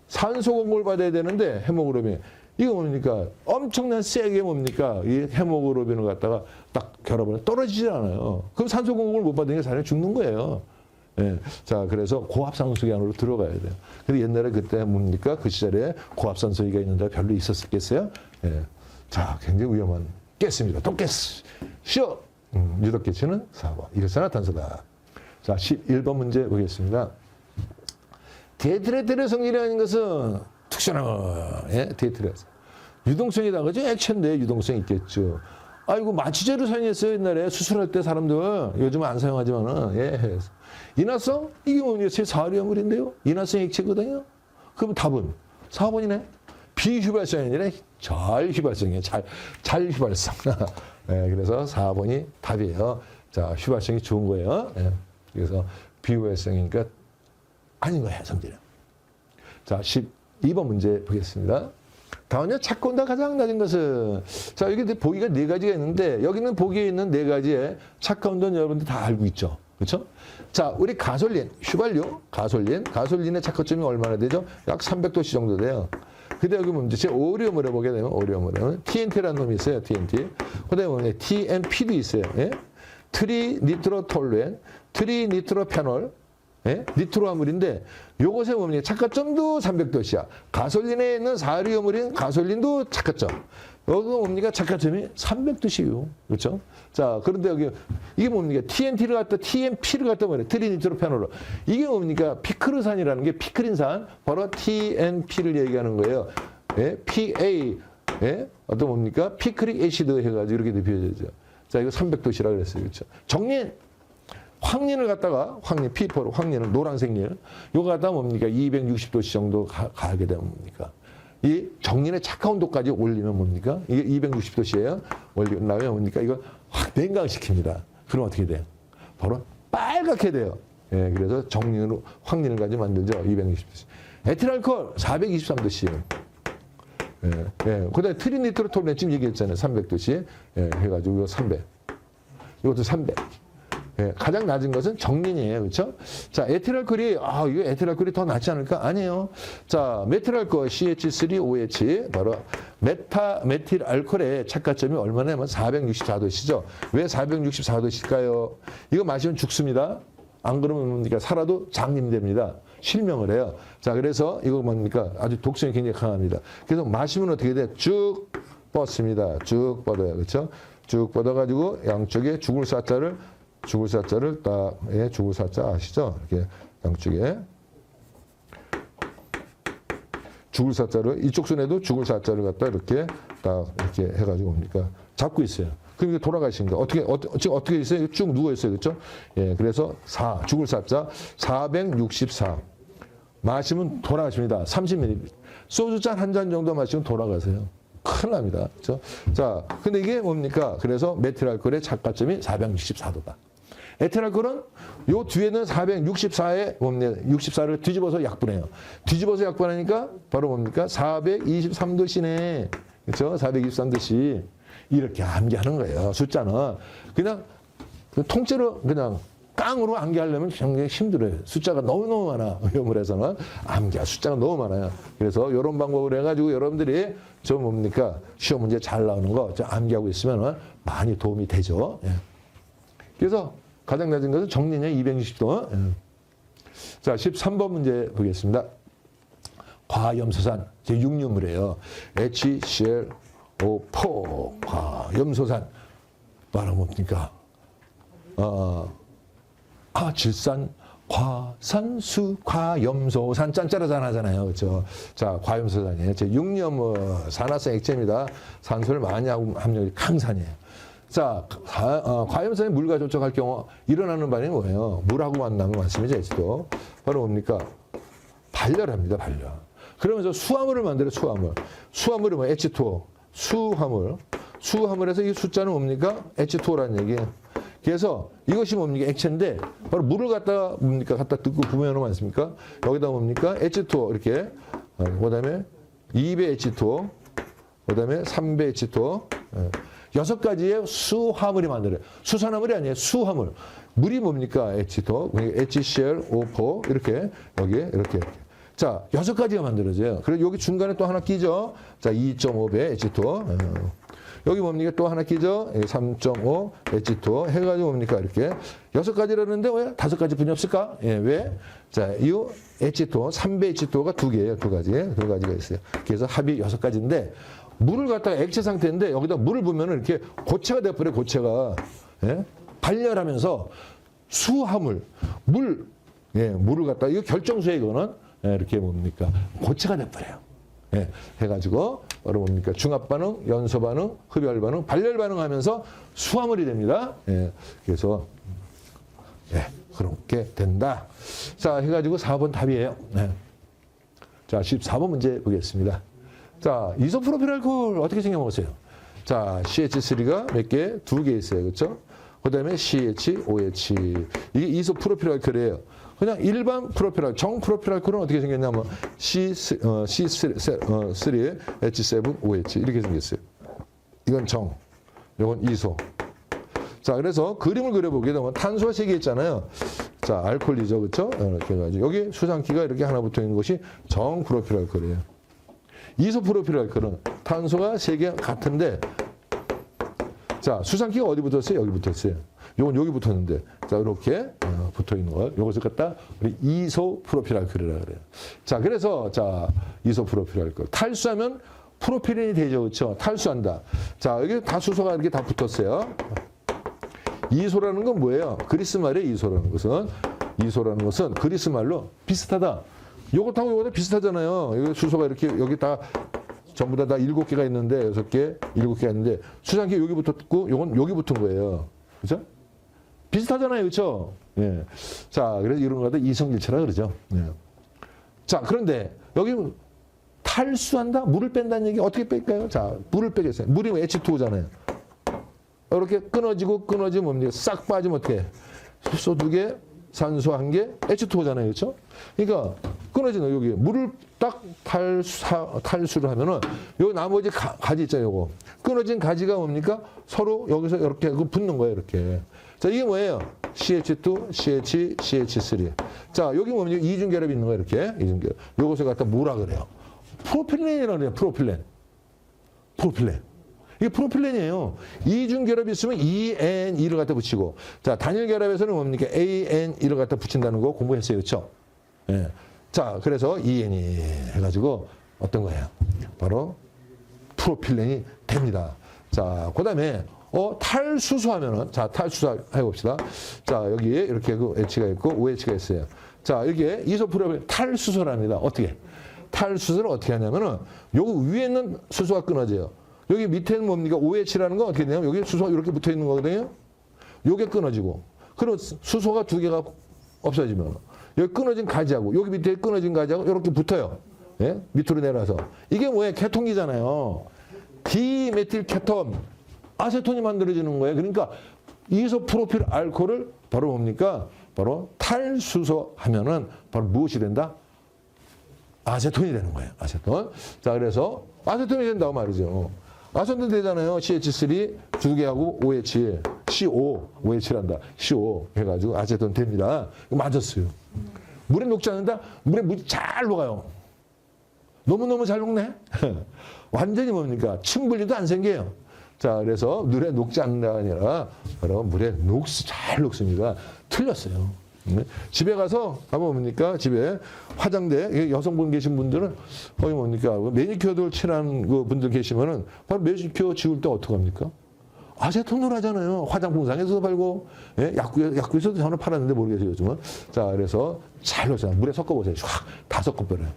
산소 공급을 받아야 되는데 헤모글로빈. 이거 뭡니까? 엄청난 세게 뭡니까? 이 헤모글로빈을 갖다가 딱 결합을 떨어지지 않아요. 그럼 산소 공급을 못 받으니까 사람이 죽는 거예요. 예. 자, 그래서 고압산소기 안으로 들어가야 돼요. 근데 옛날에 그때 뭡니까? 그 시절에 고압산소기가 있는 데가 별로 있었겠어요? 예. 자, 굉장히 위험한 가스입니다. 독가스. 쉬어. 유독가스는 4번. 일산화탄소다. 자, 11번 문제 보겠습니다. 데이트레테르 성질이라는 것은 특수한, 예? 데이트레테르. 유동성이다. 그죠? 액체인데 유동성이 있겠죠. 아이고, 마취제로 사용했어요. 옛날에 수술할 때 사람들. 요즘은 안 사용하지만은. 예. 인화성? 이게 뭡니까? 제 사리화물인데요. 인화성 액체거든요. 그럼 답은 4번이네. 비휘발성이 아니라 잘 휘발성이에요. 잘 휘발성. 예, 그래서 4번이 답이에요. 자, 휘발성이 좋은 거예요. 예. 그래서 비휘발성이니까 아닌 거예요, 성질은. 자, 12번 문제 보겠습니다. 다음요, 착온도 가장 낮은 것은, 자, 여기 보기가 4가지가 있는데, 여기는 보기에 있는 4가지의 착온도는 여러분들 다 알고 있죠. 그렇죠? 자, 우리 가솔린, 휘발유, 가솔린의 착화점이 얼마나 되죠? 약 300도씨 정도 돼요. 근데 여기 문제, 제 오리움을 해보게 되면, 오리움을 TNT라는 놈이 있어요, TNT. 그 다음에 TNP도 있어요. 예? 트리니트로톨루엔, 트리니트로페놀, 예? 니트로화물인데 요것의 뭡니까? 착화점도 300도씨야. 가솔린에 있는 사리화물인 가솔린도 착화점. 여기가 뭡니까? 착화점이 300도씨요. 그렇죠? 자, 그런데 여기 이게 뭡니까? TNT를 갖다 TNP를 갖다 뭐래? 트리니트로페놀로. 이게 뭡니까? 피크르산이라는 게 피크린산, 바로 TNP를 얘기하는 거예요. 예? PA, 예? 어떤 뭡니까? 피크릭 애시드 해가지고 이렇게 대표되죠. 자, 이거 300도씨라 그랬어요. 그렇죠? 정린. 황린을 갖다가, P4로 황린을, 노란색 린, 요거 갖다가 뭡니까? 260도씨 정도 가게 되면 뭡니까? 이 정린의 착화온도까지 올리면 뭡니까? 이게 260도씨예요. 올리고 나면 뭡니까? 이거 확 냉각시킵니다. 그럼 어떻게 돼요? 바로 빨갛게 돼요. 예, 그래서 정린으로, 황린을 가지고 만들죠. 260도씨. 에틸알코올 423도씨. 예, 예. 그 다음에 트리니트로톨렌 지금 얘기했잖아요. 300도씨. 예, 해가지고 이거 300. 이것도 300. 예, 가장 낮은 것은 정린이에요. 그렇죠? 자, 에틸알코올이 이거 에틸알코올이 더 낫지 않을까? 아니에요. 자, 메틸알코올 CH3OH 바로 메틸알코올의 착화점이 얼마냐면 464도씨죠. 왜 464도씨일까요? 이거 마시면 죽습니다. 안 그러면 뭡니까? 살아도 장님됩니다. 실명을 해요. 자, 그래서 이거 뭡니까? 아주 독성이 굉장히 강합니다. 그래서 마시면 어떻게 돼? 쭉 뻗습니다. 쭉 뻗어요. 그렇죠? 쭉 뻗어가지고 양쪽에 죽을 사자를 딱, 예, 죽을 사자 아시죠? 이렇게 양쪽에 죽을 사자를 이쪽 손에도 죽을 사자를 갖다 이렇게 딱 이렇게 해가지고 뭡니까? 잡고 있어요. 그럼 이게 돌아가십니다. 지금 어떻게 있어요? 쭉 누워 있어요, 그렇죠? 예, 그래서 죽을 사자 464. 마시면 돌아가십니다. 30ml. 소주잔 한 잔 정도 마시면 돌아가세요. 큰일 납니다. 그렇죠? 자, 근데 이게 뭡니까? 그래서 메틸알코올의 착가점이 464도다. 에틸알코올은 요 뒤에는 464에 뭡니까? 64를 뒤집어서 약분해요. 뒤집어서 약분하니까 바로 뭡니까? 423도씨네. 그렇죠? 423도씨. 이렇게 암기하는 거예요. 숫자는 그냥 통째로 그냥 깡으로 암기하려면 굉장히 힘들어요. 숫자가 너무너무 많아. 요물에서는 암기할 숫자가 너무 많아요. 그래서 이런 방법을 해가지고 여러분들이 저 뭡니까? 시험 문제 잘 나오는 거 암기하고 있으면 많이 도움이 되죠. 예. 그래서 가장 낮은 것은 정리냐 260도. 예. 자, 13번 문제 보겠습니다. 과염소산, 제6류물이에요. HCl O4, 과염소산. 바로 뭡니까? 질산, 과산수, 과염소산, 짠짜라잔 하잖아요. 그렇죠? 자, 과염소산이에요. 제6류물, 산화성 액체입니다. 산소를 많이 하고 함량이 강산이에요. 자, 과염소산이 물과 접촉할 경우 일어나는 반응이 뭐예요? 물하고 만나면 말씀이죠. H도. 바로 뭡니까? 발열합니다. 발열. 그러면서 수화물을 만들어요. 수화물. 수화물이 뭐 H2O. 수화물. 수화물에서 이 숫자는 뭡니까? H2O라는 얘기예요. 그래서 이것이 뭡니까? 액체인데 바로 물을 갖다가 뭡니까? 갖다 듣고 부으면 많습니까? 여기다 뭡니까? H2O 이렇게. 그다음에 2배 H2O. 그다음에 3배 H2O. 6가지의 수화물이 만들어요. 수산화물이 아니에요. 수화물. 물이 뭡니까? H2O. HCl O4 이렇게 여기 이렇게. 자, 6가지가 만들어져요. 그리고 여기 중간에 또 하나 끼죠. 자, 2.5배 H2O. 여기 뭡니까? 또 하나 끼죠. 3.5 H2O 해가지고 뭡니까? 이렇게 6가지라는데 왜 5가지 분이 없을까? 예, 왜? 자, 이 H2O, 3배 H2O가 2개예요. 2가지가 있어요. 그래서 합이 6가지인데 물을 갖다가 액체 상태인데 여기다 물을 부으면 이렇게 고체가 돼버려요. 고체가. 예? 발열하면서 수화물, 물, 예, 물을 갖다가 이거 결정수에 이거는 예, 이렇게 뭡니까? 고체가 돼버려요. 예, 해가지고 바로 뭡니까? 중합 반응, 연소 반응, 흡열 반응, 발열 반응하면서 수화물이 됩니다. 예, 그래서 예, 그렇게 된다. 자, 해가지고 4번 답이에요. 네. 자, 14번 문제 보겠습니다. 자, 이소프로필알코올 어떻게 생겨먹었어요? 자, CH3가 몇 개? 2개 있어요. 그렇죠? 그 다음에 CH, OH. 이게 이소프로필알코올이에요. 그냥 일반 프로필알, 정프로필알코올은 어떻게 생겼냐면 C3, H7, OH 이렇게 생겼어요. 이건 정, 이건 이소. 자, 그래서 그림을 그려보게 되면 탄소가 3개 있잖아요. 자, 알코올이죠. 그렇죠? 이렇게 해가지고 여기 수산기가 이렇게 하나 붙어 있는 것이 정프로필알코올이에요. 이소프로필알코올은 탄소가 3개 같은데 자, 수산기가 어디 붙었어요? 여기 붙었어요. 요건 여기 붙었는데 자, 이렇게 붙어 있는 거. 요것을 갖다 우리 이소프로필알코올이라 그래요. 자, 그래서 자, 이소프로필알코올. 탈수하면 프로필린이 되죠. 그렇죠? 탈수한다. 자, 여기 다 수소가 이렇게 다 붙었어요. 이소라는 건 뭐예요? 그리스 말이에요. 이소라는 것은 그리스 말로 비슷하다. 요것하고 요것도 비슷하잖아요. 여기 수소가 이렇게 여기 다 전부 다 7개가 있는데 6개, 7개가 있는데 수산기 여기 붙었고 요건 여기 붙은 거예요. 그죠? 비슷하잖아요. 그렇죠? 예. 자, 그래서 이런 거다 이성질체라 그러죠. 예. 자, 그런데 여기 탈수한다? 물을 뺀다는 얘기 어떻게 뺄까요? 자, 물을 빼겠어요. 물이 H2O잖아요. 이렇게 끊어지면 뭡니까? 싹 빠지면 어떻게 해? 수소 2개, 산소 1개, H2O잖아요. 그렇죠? 그러니까 끊어지는 여기 물을 딱 탈수를 하면은 요 나머지 가지 있잖아요. 요거. 끊어진 가지가 뭡니까? 서로 여기서 이렇게 붙는 거예요. 이렇게. 자, 이게 뭐예요? CH2, CH, CH3. 자, 여기 뭡니까? 이중결합이 있는 거예요. 이렇게. 이중결합. 요것을 갖다 뭐라 그래요? 프로필렌이라고 그래요. 프로필렌. 이게 프로필렌이에요. 이중결합이 있으면 ENE를 갖다 붙이고, 자, 단일결합에서는 뭡니까? ANE를 갖다 붙인다는 거 공부했어요. 그렇죠? 예. 자, 그래서 ENE 해가지고 어떤 거예요? 바로 프로필렌이 됩니다. 자, 그 다음에 탈수소하면은, 자, 탈수소 해봅시다. 자, 여기에 이렇게 그 H가 있고 OH가 있어요. 자, 여기에 이소프로필 탈수소랍니다. 어떻게? 탈수소를 어떻게 하냐면은, 여기 위에 있는 수소가 끊어져요. 여기 밑에는 뭡니까? OH라는 건 어떻게 되냐면, 여기 수소가 이렇게 붙어 있는 거거든요. 요게 끊어지고. 그리고 수소가 두 개가 없어지면, 여기 끊어진 가지하고, 여기 밑에 끊어진 가지하고 이렇게 붙어요. 예? 밑으로 내려서. 이게 뭐예요? 케톤기잖아요. 디메틸 케톤. 아세톤이 만들어지는 거예요. 그러니까 이소프로필 알코올을 바로 뭡니까? 바로 탈수소 하면은 바로 무엇이 된다? 아세톤이 되는 거예요. 아세톤. 자, 그래서 아세톤이 된다고 말이죠. 아세톤 되잖아요. CH3 두 개하고 OH, CO, OH란다. CO 해가지고 아세톤 됩니다. 이거 맞았어요. 물에 녹지 않는다? 물에 물이 잘 녹아요. 너무너무 잘 녹네? 완전히 뭡니까? 침분리도 안 생겨요. 자, 그래서 물에 녹지 않는다가 아니라 바로 물에 잘 녹습니다. 틀렸어요. 집에 가서 한번 뭡니까? 집에 화장대, 여성분 계신 분들은 거기 뭡니까? 매니큐어들 칠한 그 분들 계시면은 바로 매니큐어 지울 때 어떡합니까? 아세톤으로 하잖아요. 화장품상에서도 팔고, 예? 약국에서도 저는 팔았는데 모르겠어요, 요즘은. 자, 그래서 잘 넣잖아요. 물에 섞어보세요. 확 다 섞어버려요.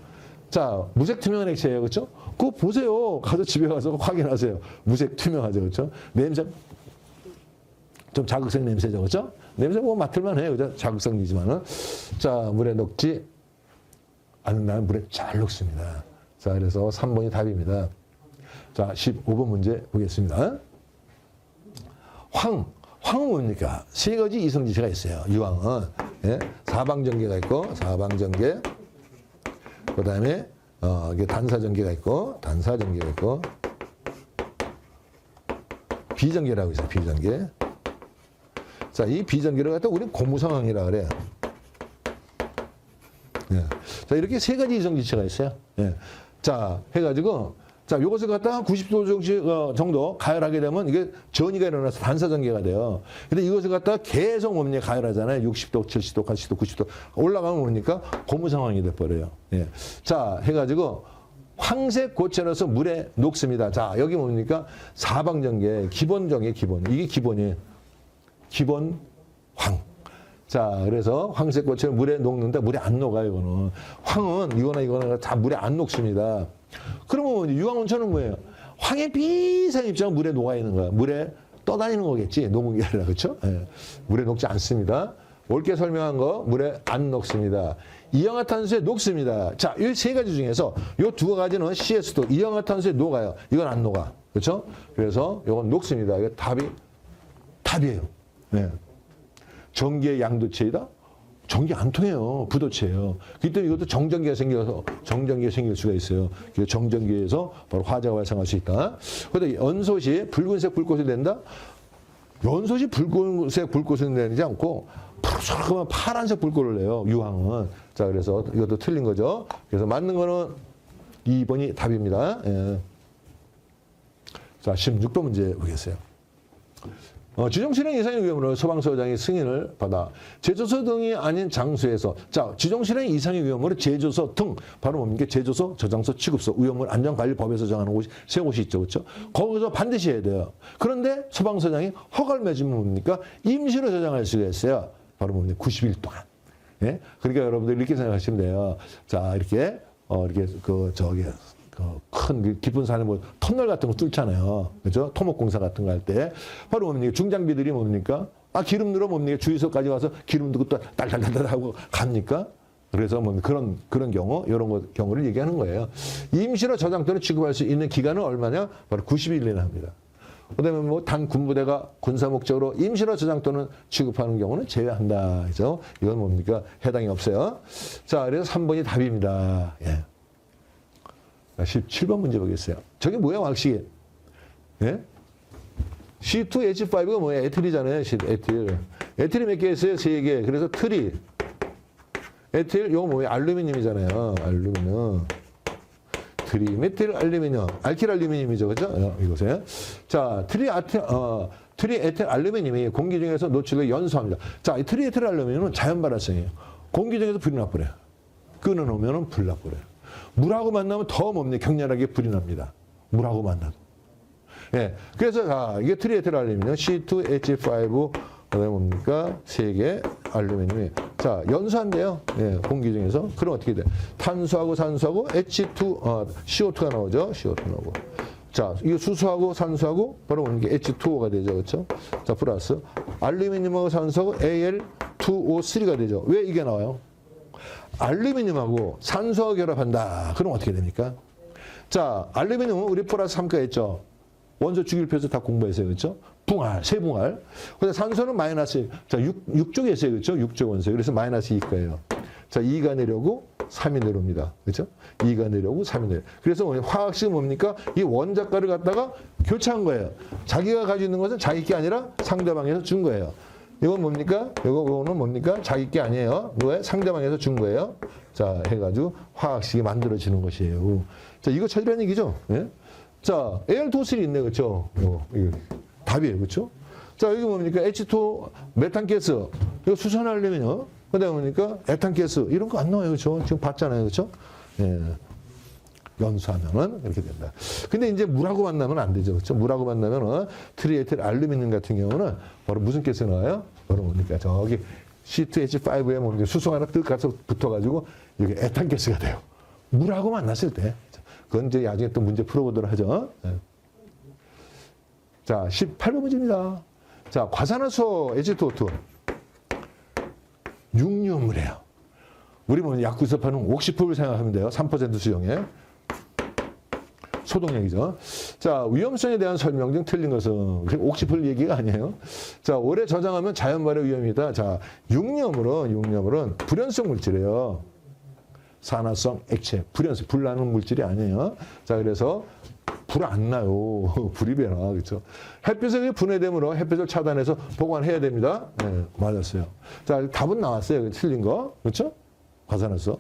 자, 무색 투명한 액체예요. 그렇죠? 그거 보세요. 가서 집에 가서 확인하세요. 무색 투명하죠. 그렇죠? 냄새 좀 자극성 냄새죠. 그렇죠? 냄새 뭐 맡을만 해요. 그죠? 자극성이지만은. 자, 물에 녹지 않는다면 물에 잘 녹습니다. 자, 그래서 3번이 답입니다. 자, 15번 문제 보겠습니다. 황은 뭡니까? 세 가지 이성지체가 있어요. 유황은. 예? 사방전개가 있고, 사방전개. 그 다음에, 이게 단사전개가 있고, 비전개라고 있어요. 비전개. 자, 이 비전개를 갖다 우리는 고무상황이라 그래요. 예. 자, 이렇게 세 가지 이성지체가 있어요. 예. 자, 해가지고, 자, 요것을 갖다가 90도 정도 가열하게 되면 이게 전이가 일어나서 단사전개가 돼요. 근데 이것을 갖다가 계속 뭡니까? 가열하잖아요. 60도, 70도, 80도, 90도. 올라가면 뭡니까? 고무 상황이 돼버려요. 예. 자, 해가지고 황색 고체로서 물에 녹습니다. 자, 여기 뭡니까? 사방전개, 기본전개, 기본. 이게 기본이에요. 기본 황. 자, 그래서 황색 고체는 물에 녹는다. 물에 안 녹아요, 이거는. 황은 이거나 다 물에 안 녹습니다. 그러면 유황온천은 뭐예요? 황의 비슷한 입장은 물에 녹아있는 거야. 물에 떠다니는 거겠지. 녹은 게 아니라, 그렇죠? 예. 물에 녹지 않습니다. 옳게 설명한 거 물에 안 녹습니다. 이氧화탄소에 녹습니다. 자, 이 세 가지 중에서 이 두 가지는 CS도 이氧화탄소에 녹아요. 이건 안 녹아. 그렇죠? 그래서 이건 녹습니다. 이거 답이에요. 네. 전기의 양도체이다? 전기 안 통해요. 부도체예요. 그렇기 때문에 이것도 정전기가 생길 수가 있어요. 정전기에서 바로 화재가 발생할 수 있다. 그런데 연솥이 붉은색 불꽃이 된다? 연솥이 붉은색 불꽃이 내지 않고 푸르스름한 파란색 불꽃을 내요. 유황은. 자, 그래서 이것도 틀린 거죠. 그래서 맞는 거는 2번이 답입니다. 예. 자, 16번 문제 보겠어요. 지정실행 이상의 위험으로 소방서장이 승인을 받아 제조소 등이 아닌 장소에서, 자, 지정실행 이상의 위험으로 제조소 등, 바로 뭡니까? 제조소, 저장소, 취급소, 위험물 안전관리법에서 정하는 곳이 세 곳이 있죠. 그렇죠? 거기서 반드시 해야 돼요. 그런데 소방서장이 허가를 맺으면 뭡니까? 임시로 저장할 수가 있어요. 바로 뭡니까? 90일 동안. 예? 그러니까 여러분들 이렇게 생각하시면 돼요. 자, 이렇게, 큰 깊은 산에 뭐 터널 같은 거 뚫잖아요. 그죠? 토목공사 같은 거 할 때. 바로 뭡니까? 중장비들이 뭡니까? 기름 넣으러 뭡니까? 주유소까지 와서 기름 넣고 또 딸딸딸딸 하고 갑니까? 그래서 뭐 그런 경우, 이런 경우를 얘기하는 거예요. 임시로 저장토를 취급할 수 있는 기간은 얼마냐? 바로 90일이나 합니다. 그 다음에 뭐 단 군부대가 군사 목적으로 임시로 저장토는 취급하는 경우는 제외한다. 그죠? 이건 뭡니까? 해당이 없어요. 자, 그래서 3번이 답입니다. 예. 17번 문제 보겠어요. 저게 뭐야, 왁시? 예? C2H5가 뭐야? 에틸이잖아요. 에틸. 에틸이 몇 개 있어요? 3개. 그래서 트리. 에틸, 요거 뭐야? 알루미늄이잖아요. 알루미늄. 트리메틸 알루미늄. 알킬 알루미늄이죠. 그죠? 이거세요. 자, 트리에틸 알루미늄이 공기 중에서 노출을 연소합니다. 자, 이 트리에틸 알루미늄은 자연 발화성이에요. 공기 중에서 불이 나버려요. 끊어놓으면 불 나버려요. 물하고 만나면 더 뭡니까? 격렬하게 불이 납니다. 물하고 만나도. 예. 그래서 자, 이게 트리에틸 알루미늄 C2H5 그다음에 뭡니까? 3개 알루미늄이 자, 연소한대요. 예, 공기 중에서. 그럼 어떻게 돼? 탄수하고 산소하고 CO2가 나오죠. CO2 나오고. 자, 이거 수소하고 산소하고 바로 뭡니까? H2O가 되죠. 그렇죠? 자, 플러스 알루미늄하고 산소하고 Al2O3가 되죠. 왜 이게 나와요? 알루미늄하고 산소하고 결합한다. 그럼 어떻게 됩니까? 자, 알루미늄은 우리 플러스 3가 했죠. 원소 주기율표에서 다 공부했어요. 그렇죠? 붕알, 세붕알. 근데 산소는 마이너스, 자, 6쪽에 있어요. 그렇죠? 6쪽 원소. 그래서 마이너스 2가예요. 자, 2가 내려오고 3이 내려옵니다. 그렇죠? 2가 내려오고 3이 내려. 그래서 화학식은 뭡니까? 이 원자가를 갖다가 교차한 거예요. 자기가 가지고 있는 것은 자기 게 아니라 상대방에서 준 거예요. 이건 뭡니까? 이거는 뭡니까? 자기 게 아니에요. 왜? 상대방에서 준 거예요. 자, 해가지고 화학식이 만들어지는 것이에요. 자, 이거 찾으라는 얘기죠. 예? 자, Al2O3 있네. 그렇죠? 이거 답이에요. 그렇죠? 자, 여기 뭡니까? H2O 메탄가스. 이거 수산알루미늄. 그다음에 뭡니까? 에탄가스. 이런 거 안 나와요. 그렇죠? 지금 봤잖아요. 그렇죠? 예. 연소하면은 이렇게 된다. 근데 이제 물하고 만나면 안 되죠. 그렇죠? 물하고 만나면은 트리에틸 알루미늄 같은 경우는 바로 무슨 가스 나와요? 바로 뭡니까? 저기 C2H5에 뭡니까? 수소 하나 뜩 가서 붙어가지고 이게 에탄가스가 돼요. 물하고 만났을 때. 그건 이제 나중에 또 문제 풀어보도록 하죠. 네. 자, 18번 문제입니다. 자, 과산화수 H2O2. 육류물이에요. 우리 뭐 약구섭하는 옥시품을 생각하면 돼요. 3% 수용에. 소독약이죠. 자, 위험성에 대한 설명 중 틀린 것은 옥시풀 얘기가 아니에요. 자, 오래 저장하면 자연 발효 위험이다. 자, 육류물은 불연성 물질이에요. 산화성 액체, 불연성, 불나는 물질이 아니에요. 자, 그래서 불 안 나요. 불이 왜 나, 그렇죠? 햇빛에 분해됨으로 햇빛을 차단해서 보관해야 됩니다. 네, 맞았어요. 자, 답은 나왔어요. 틀린 거, 그렇죠? 과산화수.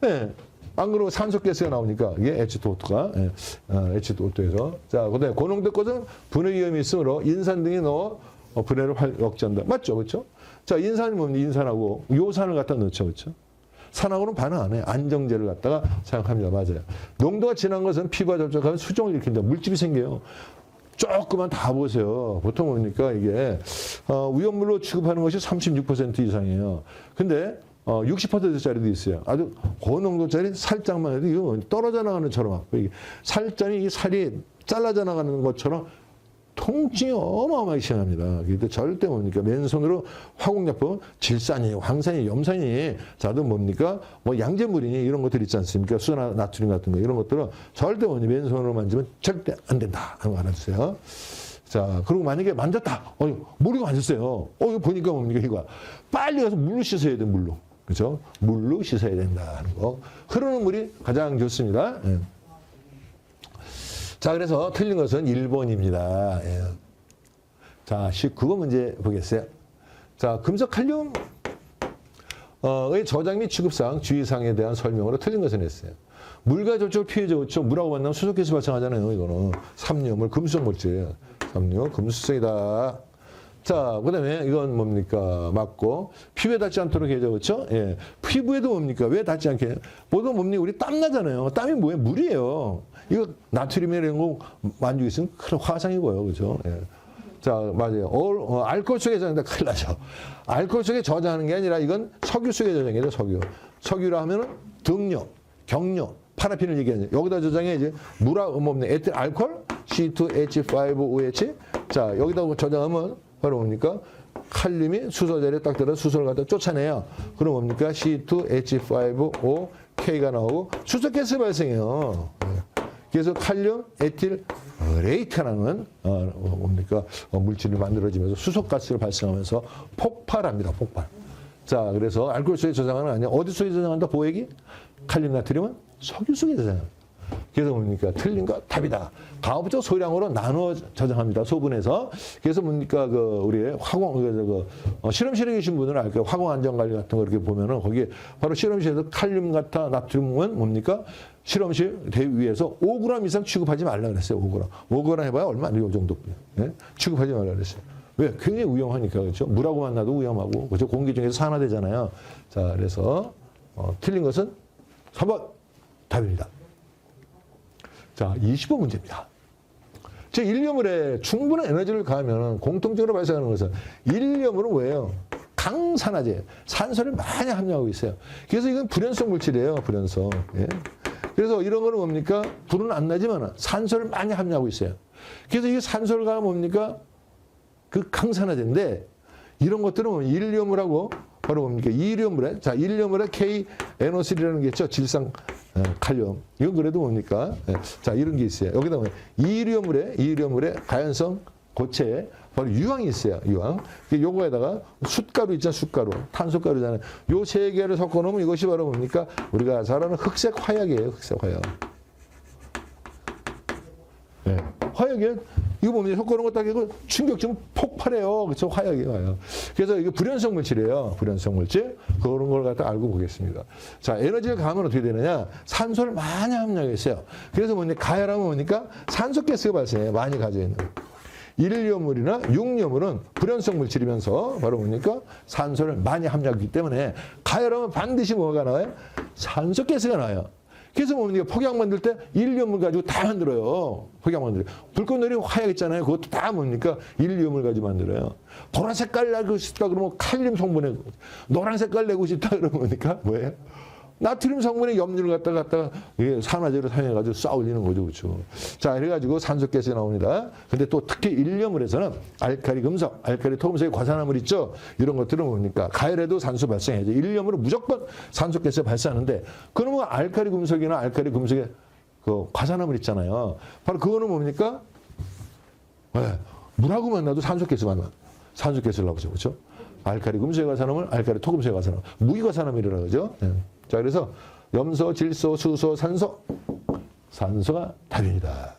네. 안 그러고 산소가스가 나오니까 이게 H2O2가 H2O2에서 자, 그다음에 고농도 것은 분해 위험이 있으므로 인산 등에 넣어 분해를 억제한다. 맞죠, 그렇죠? 자, 인산이 뭡니까? 인산하고 요산을 갖다 넣죠, 그렇죠? 산하고는 반응 안 해요. 안정제를 갖다가 사용합니다. 맞아요. 농도가 진한 것은 피부와 접촉하면 수종을 일으킨다. 물집이 생겨요. 조금만 다 보세요. 보통 뭡니까? 이게 위험물로 취급하는 것이 36% 이상이에요. 근데 60%짜리도 있어요. 아주 고농도짜리 살짝만 해도 이거 떨어져 나가는 것처럼 이게 살짝이 살이 잘라져 나가는 것처럼 통증이 어마어마하게 심합니다. 그런데 절대 뭡니까? 맨손으로 화공약품, 질산이, 황산이, 염산이, 자도 뭡니까? 뭐 양잿물이니 이런 것들 있지 않습니까? 수나 나트륨 같은 거 이런 것들은 절대 뭡니까? 맨손으로 만지면 절대 안 된다. 하는 거 알아주세요. 자, 그리고 만약에 만졌다. 모르고 만졌어요. 이거 보니까 뭡니까? 이거 빨리 가서 물로 씻어야 돼, 물로. 그죠? 물로 씻어야 된다 하는 거. 흐르는 물이 가장 좋습니다. 예. 자, 그래서 틀린 것은 1번입니다. 예. 자, 19번 문제 보겠어요. 자, 금속 칼륨 의 저장 및 취급사항, 주의사항에 대한 설명으로 틀린 것은 했어요. 물과 접촉을 피해죠. 그렇죠? 물하고 만나면 수소가스 발생하잖아요. 이거는 삼류물, 금수성 물질이에요. 삼류, 금수성이다. 자, 그 다음에 이건 뭡니까? 맞고, 피부에 닿지 않도록 해야죠. 그렇죠? 예. 피부에도 뭡니까? 왜 닿지 않게 해요? 보통 뭡니까? 우리 땀 나잖아요. 땀이 뭐예요? 물이에요. 이거 나트륨이나 이런 거 만지고 있으면 큰 화상이고요. 그죠? 예. 자, 맞아요. 알코올 속에 저장한다. 큰일 나죠. 알코올 속에 저장하는 게 아니라 이건 석유 속에 저장해야 돼, 석유. 석유라 하면은 등료, 경료, 파라핀을 얘기하죠. 여기다 저장해 이제 물하고 뭡니까? 에틸 알코올, C2H5OH. 자, 여기다 저장하면 바로 뭡니까? 칼륨이 수소 자리에 딱 들어서 수소를 갖다 쫓아내요. 그럼 뭡니까? C2H5OK가 나오고 수소가스 발생해요. 그래서 칼륨 에틸 레이트라는 뭡니까? 물질이 만들어지면서 수소가스를 발생하면서 폭발합니다. 폭발. 자, 그래서 알코올 속에 저장하는 거 아니야. 어디 속에 저장한다? 보액이? 칼륨 나트륨은 석유 속에 저장합니다. 그래서 뭡니까? 틀린 거 답이다. 가급적 소량으로 나눠 저장합니다. 소분해서. 그래서 뭡니까? 우리 실험실에 계신 분들은 알 거예요. 화공 안전관리 같은 거 이렇게 보면은 거기에 바로 실험실에서 칼륨 같아 나트륨은 뭡니까? 실험실 대위 위에서 5g 이상 취급하지 말라 그랬어요. 5g. 5g 해봐야 얼마 안 돼요. 이 정도. 예? 취급하지 말라 그랬어요. 왜? 굉장히 위험하니까. 그렇죠? 물하고 만나도 위험하고. 그렇죠? 공기 중에서 산화되잖아요. 자, 그래서 틀린 것은 3번 답입니다. 자, 25번 문제입니다. 즉 일료물에 충분한 에너지를 가하면 공통적으로 발생하는 것은 일료물은 뭐예요? 강산화제, 산소를 많이 함유하고 있어요. 그래서 이건 불연성 물질이에요. 불연성. 예. 그래서 이런 거는 뭡니까? 불은 안 나지만 산소를 많이 함유하고 있어요. 그래서 이 산소를 가하면 뭡니까? 그 강산화제인데 이런 것들은 일료물하고 바로 뭡니까? 이료물에, 자, 일료물에 KNO3라는 게 있죠. 질산 칼륨. 이건 그래도 뭡니까? 자, 이런 게 있어요. 여기다 보면 이료물에 가연성 고체에 바로 유황이 있어요. 유황. 요거에다가 숯가루 있잖아요. 숯가루. 탄소가루잖아요. 요 세 개를 섞어 놓으면 이것이 바로 뭡니까? 우리가 잘 아는 흑색 화약이에요. 흑색 화약. 네. 화약에 이거 보면 섞어놓은 것도 아니고 충격주면 폭발해요. 그렇죠? 화약이 와요. 그래서 이게 불연성 물질이에요. 불연성 물질. 그런 걸 갖다 알고 보겠습니다. 자, 에너지를 가하면 어떻게 되느냐? 산소를 많이 함유하겠어요. 그래서 뭐냐? 가열하면 뭐니까 산소가스가 발생해요. 많이 가지고 있는. 일료물이나 육료물은 불연성 물질이면서 바로 뭡니까? 산소를 많이 함유하기 때문에 가열하면 반드시 뭐가 나와요? 산소가스가 나와요. 그래서 뭡니까? 폭약 만들 때 일료물 가지고 다 만들어요. 폭약 만들어요. 불꽃놀이 화약 있잖아요. 그것도 다 뭡니까? 일료물 가지고 만들어요. 보라 색깔 내고 싶다 그러면 칼륨 성분에, 노란 색깔 내고 싶다 그러면 뭡니까? 뭐예요? 나트륨 성분의 염료를 갖다가 산화제로 사용해가지고 쏴올리는 거죠. 그렇죠. 자, 이래가지고 산소가스가 나옵니다. 근데 또 특히 일료물에서는 알칼리 금속, 알칼리 토금속의 과산화물 있죠. 이런 것들은 뭡니까? 가열에도 산소 발생해야죠. 일료물은 무조건 산소가스가 발생하는데, 그러면 알칼리 금속이나 알칼리 금속의 그 과산화물 있잖아요. 바로 그거는 뭡니까? 네. 물하고 만나도 산소가스만 나. 산소가스를 나오죠. 그렇죠? 알칼리 금속의 과산화물, 알칼리 토금속의 과산화물, 무기과산화물이라고 그러죠. 네. 자, 그래서 염소, 질소, 수소, 산소. 산소가 답입니다.